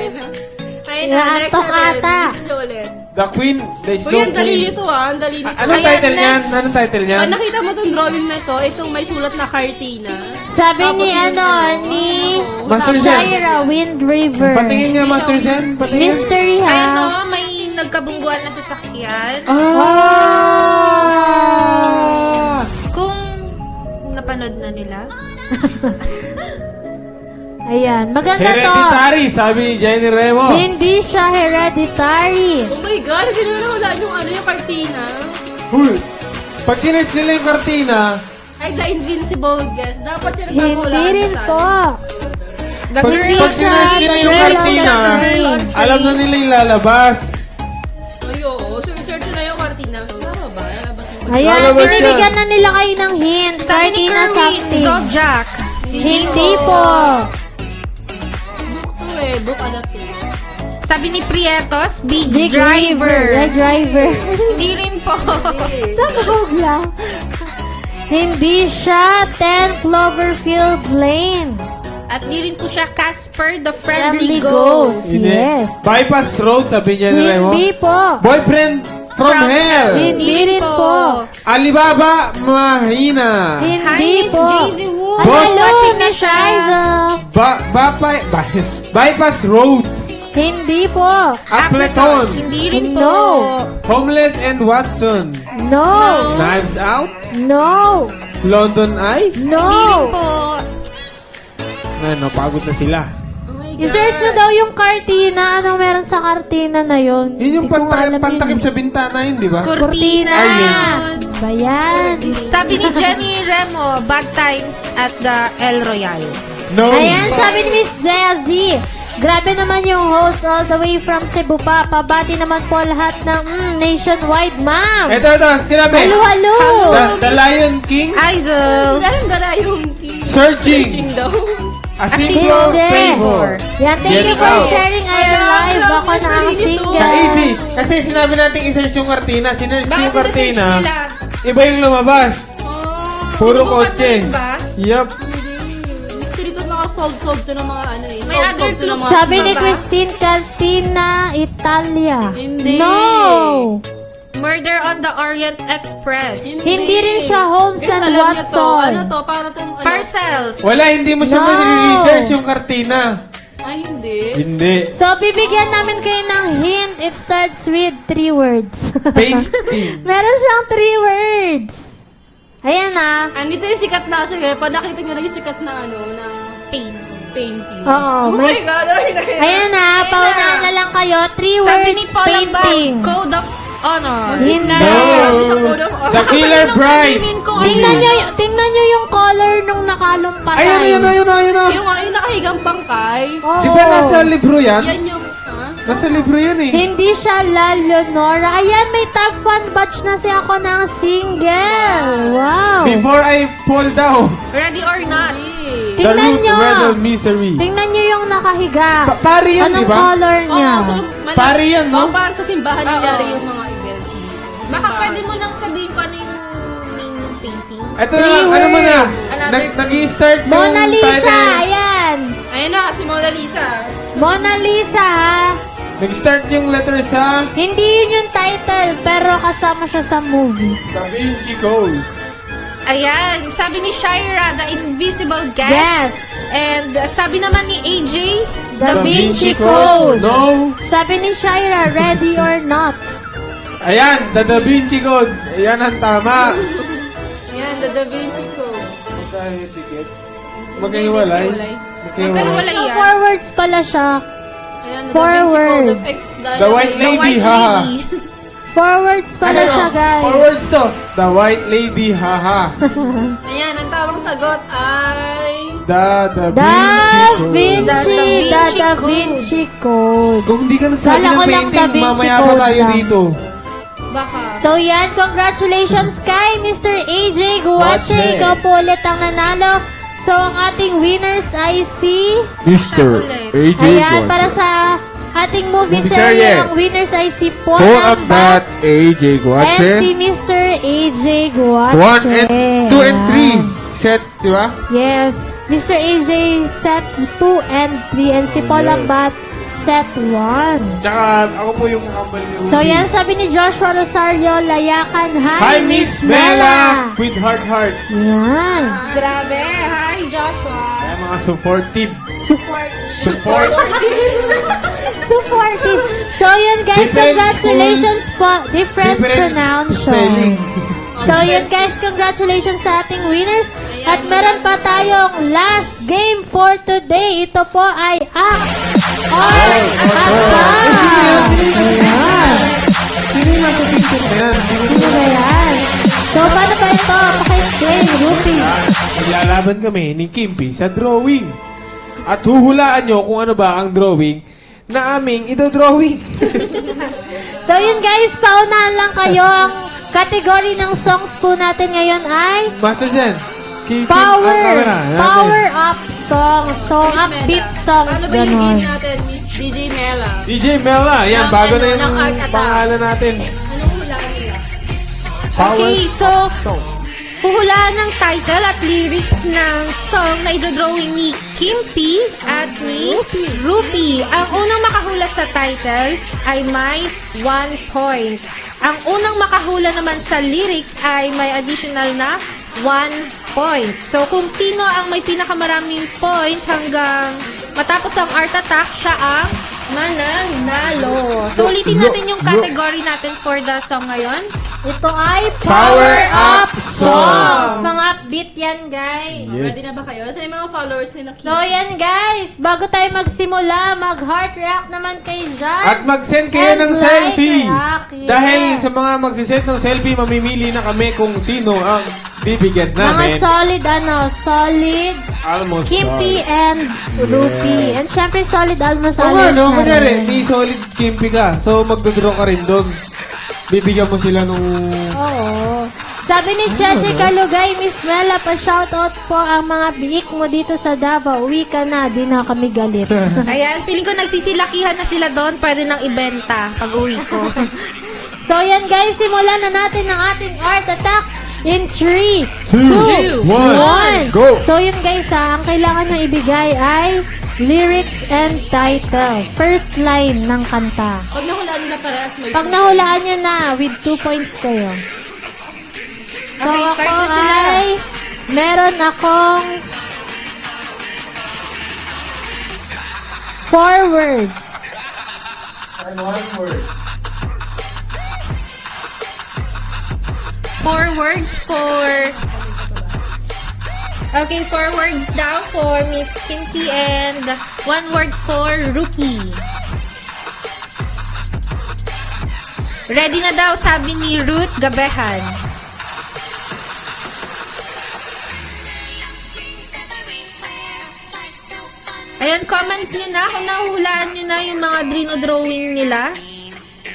Ayun na, next Naantok natin. ata. Miss nyo ulit. The Queen, the Uy, Snow ang dali Queen. nito ang dali nito. Anong Ayan, title niyan? next. Anong title niyan? Nakita mo itong drawing na to, itong may sulat na Cartina. Sabi ni Tapos ni Master Zen. Shira Wind River. Patingin nga, Master Zen. Patingin. Mystery Ayun o, ha. may nagkabungguan na sasakyan. Ah! Kung napanood na nila. Ayan, maganda to. Hereditary, sabi ni Jenny Remo. Hindi siya hereditary. Oh my God, hindi na wala yung Cartina. Huy! Pag sinerge nila yung kartina, Ay, The Invincible Guest. Dapat yung nagkakula. Hindi rin po. The pag, girl pag on sinerge nila yung Girl on kartina, the train. alam na nila yung lalabas. Ay, oo. So, search na yung Cartina. Tama ba? Lalabas yung Ayan, Lalabas binibigyan yan. na nila kayo ng hint. Sabi ni Cartina Kerwin, something. Zodiac. Hindi po. book to eh. Book ano to. Sabi ni Prietos, Big, Big Driver. The driver. Hindi rin po. Sa Google. Hindi siya 10 Cloverfield Lane. At di rin po siya Casper, the Friendly Friendly Ghost. Ghost. Yes. Bypass Road, sabi niya ni Remo. Hindi po. Boyfriend from Hell. Hindi rin po. Alibaba Mahina. Hi, Hindi Miss po. Jaycee Wu. Boss. Hello, Watching na Miss siya. Liza. Bypass Road. Hindi po. Appleton. Hindi rin po. No. Homeless and Watson. No. Knives Out. No. London Eye. Hindi rin No. po. Ano, pagod na sila. Oh my God. I-search nyo daw yung Cartina. Anong meron sa Cartina na yun? Yun yung Hindi ko alam pantakip yun. sa bintana yun, di ba? Cortina. Ayun. Bayan. Sabi ni Jenny Remo, Bad Times at the El Royale. No. Ayan, sabi ni Miss Jazzy. Grabe naman yung host all the way from Cebu pa. Pabati naman po lahat ng nationwide, ma'am. Ito, sinabi. Halo. The Lion King Aizel. Dahil gala yung king. Searching. daw. A Simple Hindi. Favor. Yan, thank Get you for out. sharing our live. Ako na ang single. Ka-easy. Kasi sinabi natin i-search yung kartina. Sinerge ko Baka yung sinesearch kartina. nila. Iba yung lumabas. Puro Sinubukan kotse. mo rin ba? Yup. Mystery to naka-solve to ng mga ano eh. May other Solve to ng clues. mga... Sabi ni Ba? Christine Cantina, Italia. Hindi. No! Murder on the Orient Express. Hindi rin siya Holmes Guys, and alam niyo to. Watson. Ano to? Para tong ano? Parcels. Wala, hindi mo siya No. ma-research yung kartina. Ay, hindi. Hindi. So, bibigyan namin kayo ng hint. It starts with 3 words. Painting. Meron siyang 3 words. Ayan na. Andito yung sikat na kasi pa nakita nyo na yung sikat na ano, na Pain. painting. Oo, Oh my God. Ayan na. Paunahan na lang kayo. 3 Sabi words ni Paul Lambang, painting. Code of Honor. Hindi. No. The Killer Bride. Tingnan nyo yung color nung nakalumpatay. Ayun. Yung nakahigang bangkay. Oo. Di ba nasa libro yan? Yan yung, ha? Nasa libro yan eh. Hindi siya La Leonora. Ayan, may top 1 batch na siya ako ng single. Wow. Before I fall down. Ready or not. Eh. The Tingnan root nyo. red misery. Tingnan nyo yung nakahiga. Pari yan, Anong di ba? color niya? Oo, so, Pari yan, no? Parang sa simbahan nangyari yung mga events. Baka pwede mo nang sabihin ko ano yung name ng painting. Ito na lang, ano mo na? Another Nag-i-start yung Mona Lisa, title. ayan. Ayun na, si Mona Lisa. Mona Lisa, ha? Nag-start yung letter sa Hindi yun yung title, pero kasama siya sa movie. Da Vinci Code. Ayan, sabi ni Shaira, The Invisible Guest. Yes. And sabi naman ni AJ, Da Vinci Code. No. Sabi ni Shaira, ready or not. Ayan, the Da Vinci Code. Ayan ang tama. Yan, the Da Vinci Code. Magkahiwalay. Magkahiwalay. So, yan. forwards pala siya. Ayan, the Da Vinci Code of Forwards. The White The Lady, White haha. Lady. Forwards pala siya, guys. Forwards to. The White Lady, haha. Ayan, ang tamang sagot ay... Da Da Vinci Code. Vinci, Da Vinci Code. Kung hindi ka nagsabi Kala ng ko lang Da painting, Vinci mamaya pa Code tayo lang. dito. Baka. So yan, congratulations kay Mr. AJ Guache. Guache. Ikaw po ulit ang nanalo. So ang ating winners ay si... Mr. AJ Ayan, para sa ating movie Movie serye, serye. ang winners ay si Paul Paul Ambat Ambat, AJ and si Guache. Mr. AJ Guache. 1 and 2 and 3. Set, di ba? Yes. Mr. AJ set 2 and 3 and si Paul Yes. Ambat set 1. Tsaka ako po yung kambal ni Ruby. So yan, sabi ni Joshua Rosario, layakan, Hi, Miss Mela! With heart. Yan. Grabe. Hi, Joshua. Kaya mga supportive. Support. Support. So yun guys, Different congratulations po. Different pronunciation. spelling. So yun guys, congratulations sa ating winners. At meron pa tayong last game for today. Ito po ay or Aba. Sino yung nasa picture na yan? Sino ba yan? So paano ba ito? Paki-explain, Rupi. Maglalaban kami ni Kimpi sa drawing. At huhulaan nyo kung ano ba ang drawing na aming ito-drawing. So yun guys, paunahan lang kayo. Ang category ng songs po natin ngayon ay Master Zen, ang camera. Power up songs. So, upbeat songs. Paano ba yung Ganon. game natin, Miss DJ Mela? DJ Mela, yan, Ng bago na ano, yung ng Art Attack. pangalan natin. Anong hulaan nila? Okay, so, huhulaan ng title at lyrics ng song na idodrawing ni Kimpi at ni Rupi. Ang unang makahula sa title ay may 1 point. Ang unang makahula naman sa lyrics ay may additional na 1 point. So, kung sino ang may pinakamaraming point hanggang matapos ang art attack, siya ang mananalo. So, ulitin natin yung category natin for the song ngayon. Ito ay Power Power Up Up Songs. Songs. Mga upbeat yan, guys. Ready na ba kayo? Sa mga followers ni Nakita. So, yan, guys. Bago tayo magsimula, mag-heart react naman kay Jan. At mag-send kayo And ng like selfie. react, yes. Dahil sa mga magsisend ng selfie, mamimili na kami kung sino ang bibigyan Mga namin. solid, solid Almost Kimpi all. and Rupi. And syempre, solid almost Oo always nga, no? na Kunyari, rin. may solid Kimpi ka. So, magdodraw ka rin doon. Bibigyan mo sila nung... Oo. Sabi ni Cheche Kalugay, Miss Mela, pa-shoutout po ang mga biik mo dito sa Davao. Uwi ka na, di na kami galit. Ayan, feeling ko nagsisilakihan na sila doon. Pwede nang ibenta pag uwi ko. So yan guys, simulan na natin ang ating art attack in 3, 2, 2, 1, 1. go! So yun guys ang kailangan nyo ibigay ay lyrics and title. First line ng kanta. Pag nahulaan nila parehas, may Pag nahulaan nyo na, with 2 points kayo. So Okay, start ako na sila. ay meron akong 4 words. And 1 word. 4 words for... Okay, 4 words daw for Miss Kimchi and 1 word for Rookie. Ready na daw, sabi ni Ruth Gabehan. Ayan, comment nyo na kung nahuhulaan nyo na yung mga drawing nila.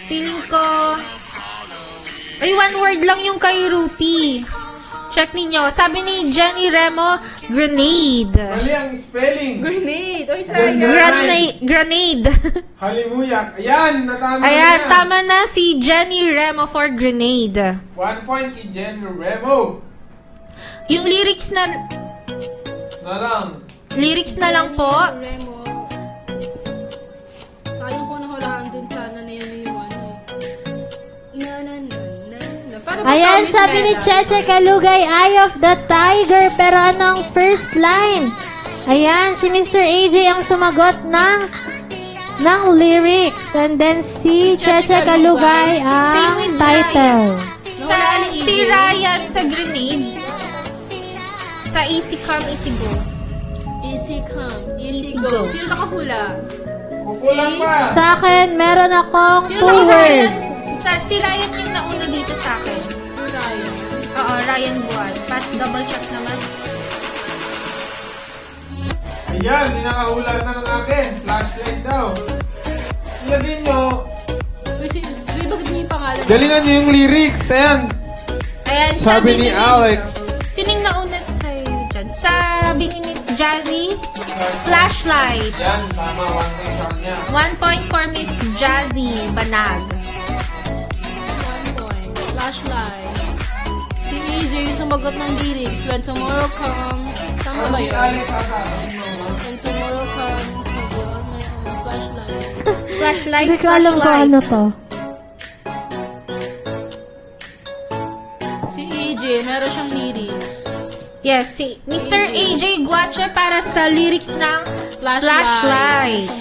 Feeling ko... Ay, 1 word lang yung kay Rupi. Check ninyo. Sabi ni Jenny Remo, grenade. Mali ang spelling. Grenade. Oy, sayang. Grenade. Halimuyak. Ayan, natama Ayan, na. tama na si Jenny Remo for grenade. 1 point kay Jen Remo. Yung lyrics na lang po. Remo. Sayang po nahulaan dun sana na yun yung ano. Para Ayan, matamis sabi ni na. Cheche Kalugay, Eye of the Tiger. Pero anong first line? Ayan, si Mr. AJ ang sumagot ng lyrics. And then si Cheche Kalugay ang Same with title. Si Ryan sa grenade. Sa Easy Come, Easy Go. Easy come, easy go. Sino nakahula? Kukulang pa. Sa akin, meron akong Si 2 words. Ryan yung nauna dito sa akin. Si Ryan. Oo, Ryan Buwan. Pat double check naman. Ayan, ninakahula na ng akin. Flashlight daw. Ilagay nyo. Uy, bakit niyo yung pangalan? Galingan nyo yung lyrics. Ayan. Ayan, Sabi ni Alex. Sining nauna sa'yo dyan? Sabi ni Miss Jazzy, flashlight. Yan, tama. 1 point sa kanya. 1 point for Miss Jazzy Banag. 1 point. Flashlight. Si AJ yung sumagot ng lyrics. When tomorrow comes. Tama ba yun? Alex ata. When tomorrow comes. I'll on my own flashlight. Flashlight, Hindi ko alam kung flashlight. ano to. Si AJ, meron siyang lyrics. Yes, si Mr. AJ Guache para sa lyrics ng Flashlight.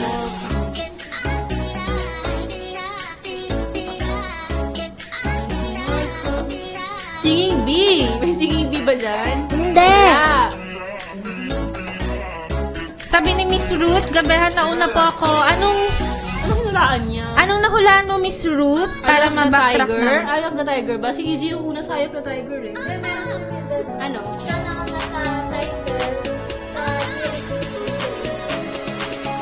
Singing bee. May singing bee ba dyan? Hindi. Yeah. Sabi ni Miss Ruth, gabihan na una po ako. Anong Anong hulaan niya? nahulaan mo, Miss Ruth? Para Eye of the mabacktrack Tiger? na. Eye of the Tiger ba? Si AJ yung una sa Eye of the Tiger eh. Ano?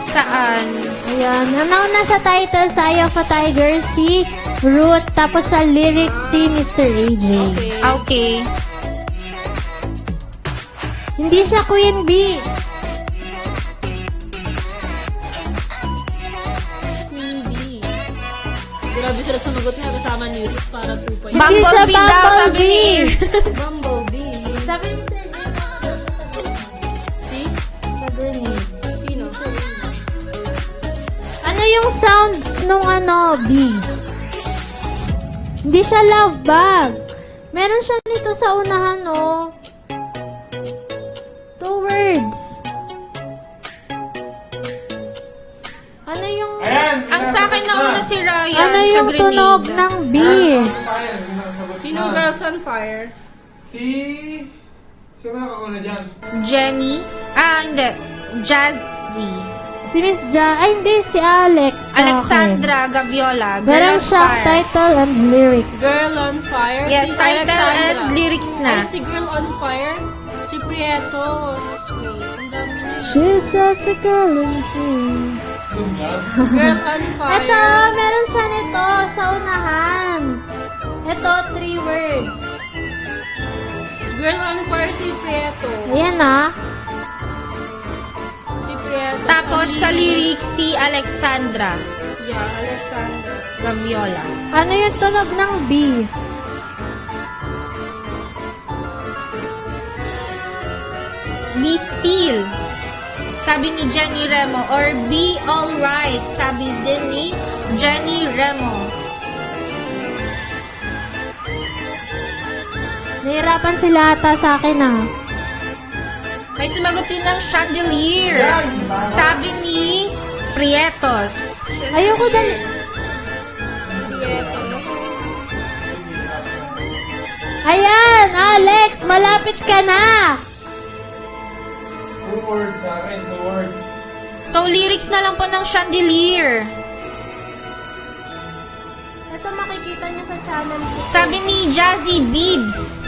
Saan? Ayan. Ang nauna sa title, sa Eye of a Tiger, si Ruth. Tapos sa lyrics, si Mr. AJ. Okay. Okay. Hindi siya Queen Bee. Queen Bee. Grabe sila sumagot niya kasama ni Riz para 2 points. Hindi siya Bumblebee daw, sabi ni Bumblebee. Bumblebee. Sabi ni Sir Jay, Si? sa grenade. Sino? Ano yung sounds nung bee? Hindi siya love bug. Meron siya dito sa unahan, 2 words. Ano yung... Ayan. Ang sa akin nauna si Ryan Ano sa yung grenade. tunog ng bee? Sino Girls on Fire? Sino nakauna dyan? Jenny? Hindi. Jazzy. Si Miss hindi, si Alex. sa akin. Alexandra Gaviola. Meron Girls siya Fire. title and lyrics. Girl on Fire? Yes, Si title Alexandra. and lyrics na. Ay, si Girl on Fire? Si Prieto. Sweet. Ang dami na yun. She's just a girl in here. Girl on Fire. Ito, meron siya nito sa unahan. Ito, 3 words. Girl on Fire si Prieto. Ayan Si Prieto. Tapos sa lyrics si Alexandra Yeah, Alexandra. Gaviola. Ano yung tunog ng bee? Be still. Sabi ni Jenny Remo. Or be alright. Sabi din ni Jenny Remo. Nahirapan sila ata sa akin May sumagot din ng chandelier. Sabi ni Prietos. Ayoko dali. Ayan, Alex, malapit ka na. 2 words sa akin. 2 words. So, lyrics na lang po ng chandelier. Ito makikita niyo sa channel ko. Sabi ni Jazzy Beads.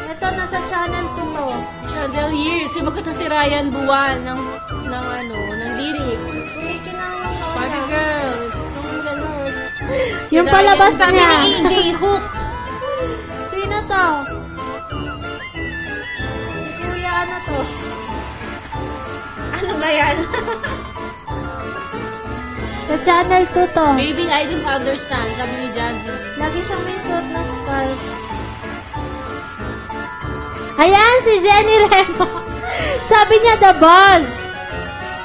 Ito, nasa channel ko to. Chandelier. Sumagot na si Ryan Buwan ng lyrics. Party Girls. Nung gano'n. Yung palabas Sabi ni niya. AJ Hook. Sino to? ba yan? Sa channel 2 to. Maybe I don't understand, sabi ni Jandy. Lagi siyang may suot na scarf. Ayan, si Jenny Remo. Sabi niya, The Buzz.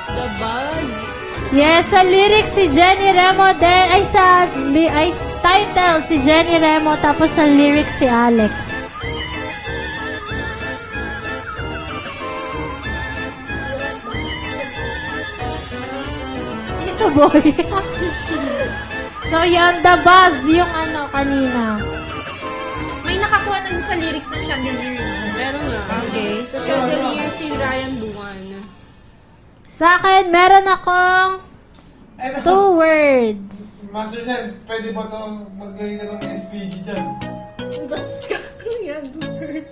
The Buzz. Yes, sa lyrics si Jenny Remo din. Ay, title si Jenny Remo, tapos sa lyrics si Alex. Ito, boy. So, yun, The Buzz, yung ano, kanina. May nakakuha na din sa lyrics ng Chandelier. Meron nga. Okay. So, Chandelier si Ryan Buwan. Sa akin, meron akong 2 words. Master Sen, pwede ba ito magaling ka ng SPG dyan? Bastos ka. Ano yan? Bird.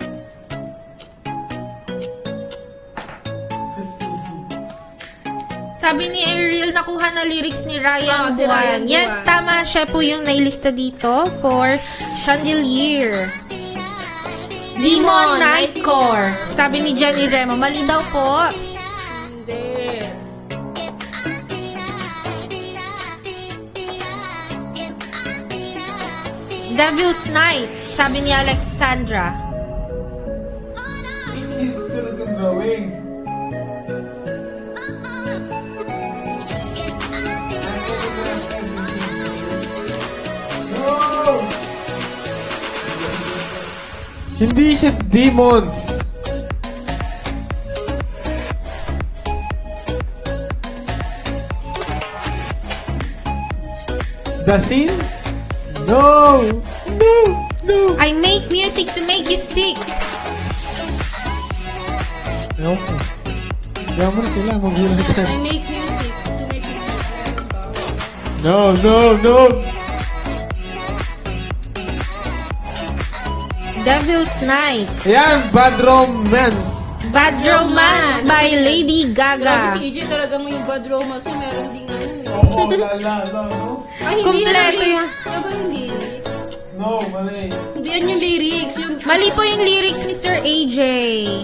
Sabi ni Ariel, nakuha na lyrics ni Ryan Si Ryan Buwan. Yes, Buwan. tama. Siya po yung nailista dito for Chandelier. Demon Nightcore. Sabi ni Jenny Remo, mali daw po. Hindi. Devil's Night. Sabi ni Alexandra. Yung susunod yung drawing. No! Hindi siya demons. The scene? No! No! No! I make music to make you sick. No. Hindi mo na kailangan magulang dyan. I make music to make you sick. No, no, no! Devil's Night. Ayan, Bad Romance. Bad Romance by Lady Grabe Gaga. si EJ talaga mo yung bad romance. Yung meron din ano. Oo, la, no? Ay, hindi Kompleto yan. yan. Ano ba yung lyrics? No, mali. Hindi yan yung lyrics. Yung, Mali po yung lyrics, Mr. AJ.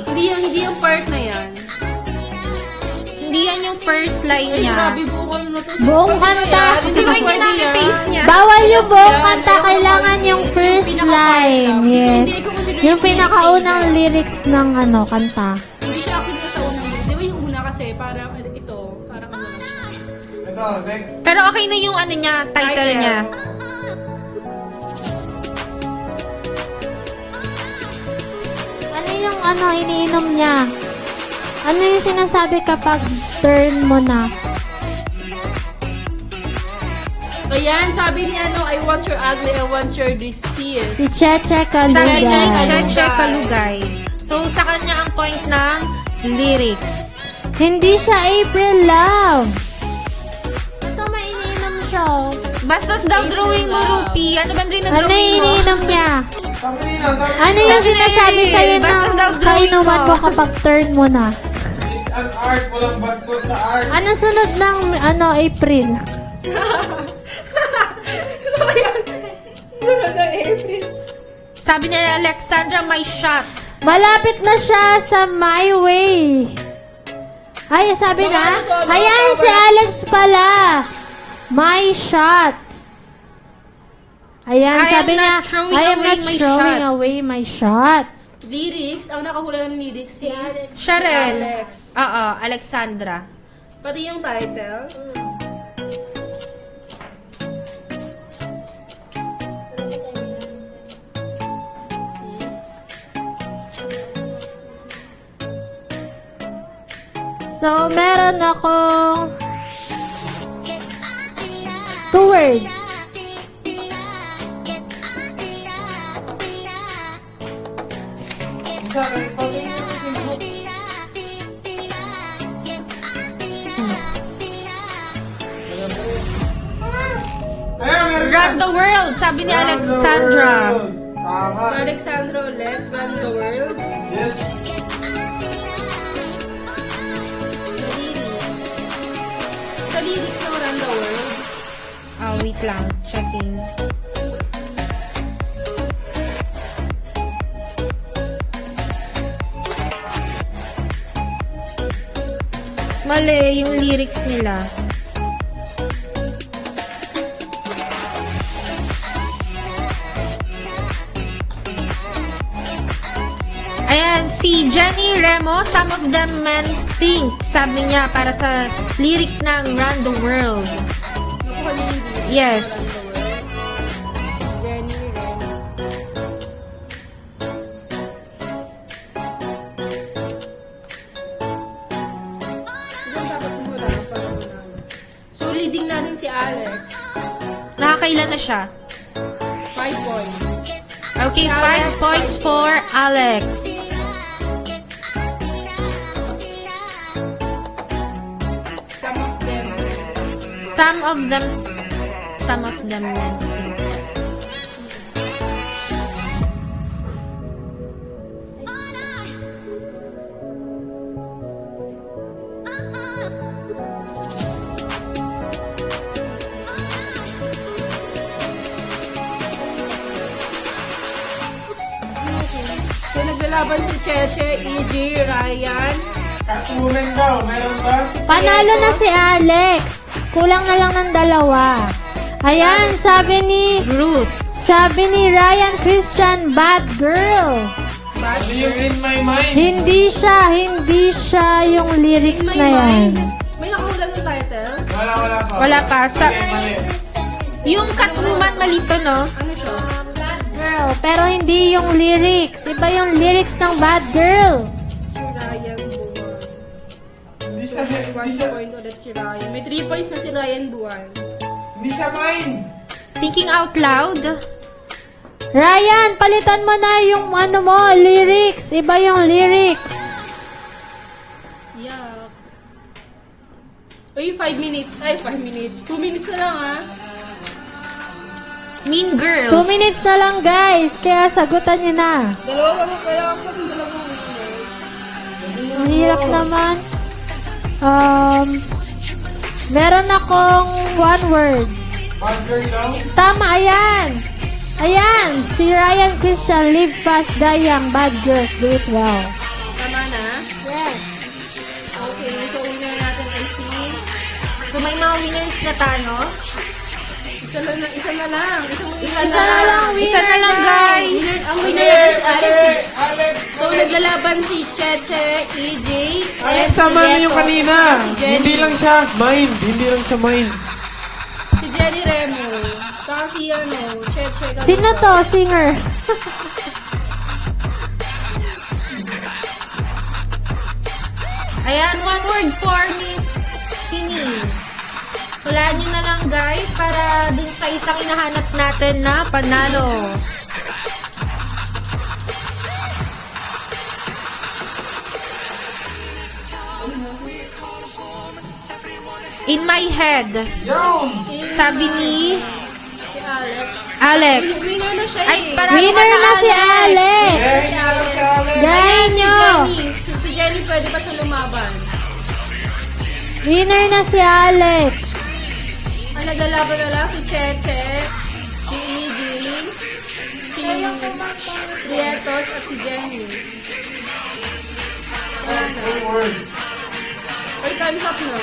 hindi yung part na yan. Hindi yan yung first line Ay, niya. grabe buong ano na to. Buong kanta. Hindi Gusto ko ko pwede ginamit yan. face niya. Bawal yung buong kanta, kailangan yung first line. Yes. Yung pinakaunang lyrics ng ano, kanta. Hindi siya ako sa unang lyrics. Di ba yung una kasi, parang ito, parang ano na siya. Ito, next. Pero okay na yung ano niya, title niya. Ano yung ano, iniinom niya? Ano yung sinasabi kapag turn mo na? Ayan, sabi ni ano, I want your ugly, I want your disease. Si Cheche Sabi niya, Kalugay. Cheche Kalugay. So, sa kanya ang point ng lyrics. Hindi siya April Love. Ito, may iniinom siya. oh. Bastos daw drawing mo, Rupi. Ano ba rin na Ano yung drawing mo? iniinom niya? Sabi nila, sabi Ano yung sinasabi sa'yo Bastos daw ng drawing kainuman mo. mo kapag turn mo na? it's an art, walang bastos sa art. Ano sunod ng ano, April? Sabi niya, Alexandra, my shot. Malapit na siya sa My Way. Ay, sabi na? Ayan, si Alex pala. My shot. Ayan, I am sabi not niya, throwing I am away not my throwing shot." away my shot. Lyrics, ang nakahula ng lyrics si Siya rin. Alex. Oo, Alexandra. Pati yung title. So, meron akong 2 words. Ayan, meron Run the world, sabi ni Alexandra. Tama. So, Alexandra ulit, Run the World. Yes. Sa lyrics ng Run the World. Oh, wait lang. Checking. Mali yung lyrics nila. Ayan, si Jenny Remo, some of them men think, sabi niya, para sa lyrics ng Run the World. Nakuha niyo yung lyrics. Yes. Jenny Remo. Ilan dapat mula para manalo? So, leading natin si Alex. Nakakailan na siya? 5 points. Okay, 5 Alex, points 5 for Alex. Some of them. Some of them men. So, naglalaban si Cheche, EJ, Ryan. Catwoman daw, meron ba? Panalo na si Alex. Kulang na lang ng 2. Ayan, sabi ni Ruth. Ryan Christian, bad girl. Ano yung in my mind? Hindi siya yung lyrics In my na yan. mind. May nakahula ng title? Wala pa. Wala pa. Mali. Yung Catwoman malito, no? Ano siya? Bad girl, pero hindi yung lyrics. Iba yung lyrics ng bad girl. Si Ryan Buwan. Hindi So, siya, may 1 point ulit si Ryan. May 3 points na si Ryan Buwan. hindi siya mine. Thinking out loud. Ryan, palitan mo na yung ano mo, lyrics. Iba yung lyrics. Yeah. Uy, 5 minutes. Ay, 5 minutes. 2 minutes na lang, ha? Mean Girls. 2 minutes na lang, guys. Kaya sagutan niyo na. Dalawa mo, kailangan ko ng dalawang winners. Ang hirap naman. Meron akong 1 word. Bad girl daw? Tama, ayan. Ayan, si Ryan Christian, live fast, die young, bad girls, do it well. Tama na? Yes. Okay, so winner natin ay si... So, may mga winners na tayo. Isa na lang. Isa na lang, winner, guys. Ang winner natin si Alex. Alex! So, naglalaban si Cheche, EJ, Alex, and tama na yung Prieto, kanina. si Jenny. Hindi lang siya mind. Hindi lang siya mind. Si Jenny Remo. Saka si Cheche. Sino to, singer? Ayan, 1 word for Miss Tini. Hulaan nyo na lang, guys, para dun sa isang hinahanap natin na panalo. In my head. Sabi ni Si Alex. Alex. Winner na siya Ay, eh. panalo Winner ka na si Alex. Si Alex. Galing Si nyo. Jenny. Si Jenny pwede pa siya lumaban. Winner na si Alex. Ang naglalaban na lang si Cheche, si EJ, si Prietos at si Jenny. Wala na. Ay, time's up na.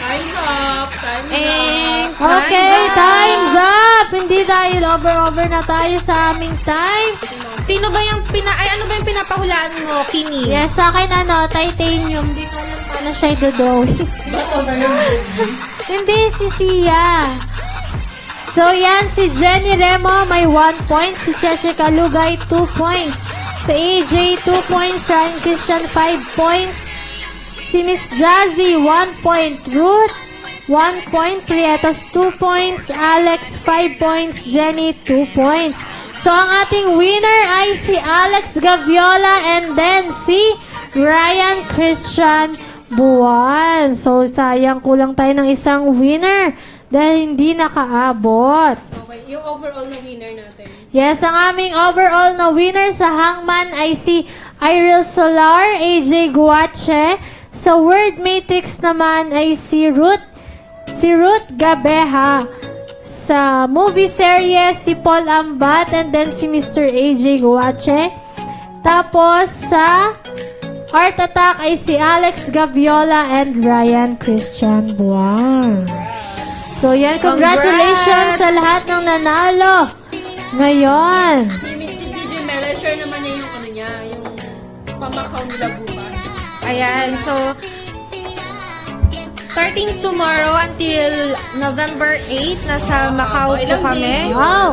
Time's up. Time's up. Okay, time's up. Hindi dahil over na tayo sa aming time. Sino ba yung ano ba yung pinapahulaan mo, Kimi? Yes, sa akin titanium. Hindi ko alam paano siya i-drawing. Hindi, si Sia. So, yan, si Jenny Remo may 1 point. Si Cheche Kalugay, 2 points. Si AJ, 2 points. Ryan Christian, 5 points. Si Miss Jazzy, 1 point. Ruth, 1 point. Prietos, 2 points. Alex, 5 points. Jenny, 2 points. So, ang ating winner ay si Alex Gaviola and then si Ryan Christian Buwan. So, sayang kulang tayo ng isang winner dahil hindi nakaabot. Okay, yung overall na winner natin. Yes, ang aming overall na winner sa hangman ay si Irel Solar, AJ Guache. Sa word matrix naman ay si Ruth Gabeha. Sa movie series, si Paul Ambat and then si Mr. AJ Guache. Tapos sa Heart attack ay si Alex Gaviola and Ryan Christian Buang. So yan, congratulations sa lahat ng nanalo ngayon. Si DJ Mela, share naman niya yung ano niya, yung pamakaw nila bukas. Ayan, so, starting tomorrow until November 8, nasa Macau po ilang kami. days yun? Wow!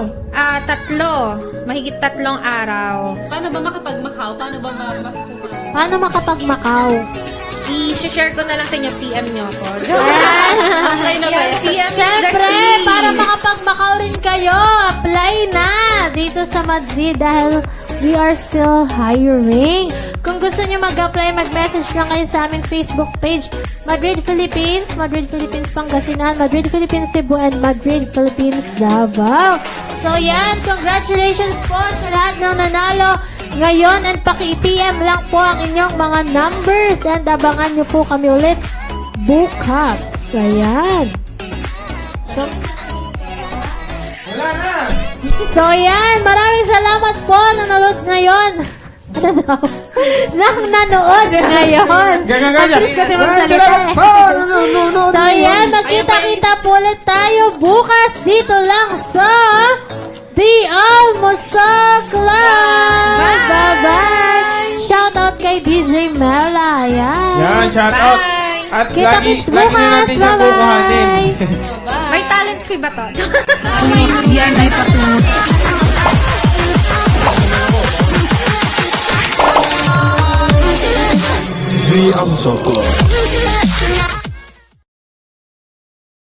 Mahigit 3 araw. Paano ba makapag-Macau? Paano ba makukuha? Paano makapag-Macau? I-share ko na lang sa inyo, PM nyo ako. Apply na ba Yan, yan? PM is the Siyempre, key. para makapag-Macau rin kayo, apply na dito sa Madrid dahil we are still hiring. Kung gusto nyo mag-apply, mag-message lang kayo sa aming Facebook page, Madrid Philippines Pangasinan, Madrid Philippines Cebu, and Madrid Philippines Davao. So yan, congratulations po sa lahat ng nanalo ngayon, and paki-PM lang po ang inyong mga numbers and abangan nyo po kami ulit bukas. Ayan. So yan, maraming salamat po nanonood ngayon. Ano daw? Nang nanood ngayon. Mabilis kasi magsalita eh. So yan, magkita-kita po ulit tayo bukas dito lang sa The Almusal Club. Bye-bye. Shoutout kay DJ Mela. Ayan. Yan, shout out. Bye! At Kita lagi kits na natin bukas. siya Bye-bye. kukuhanin. May talent fee ba to? Yan ay patungo. The Amsel Club.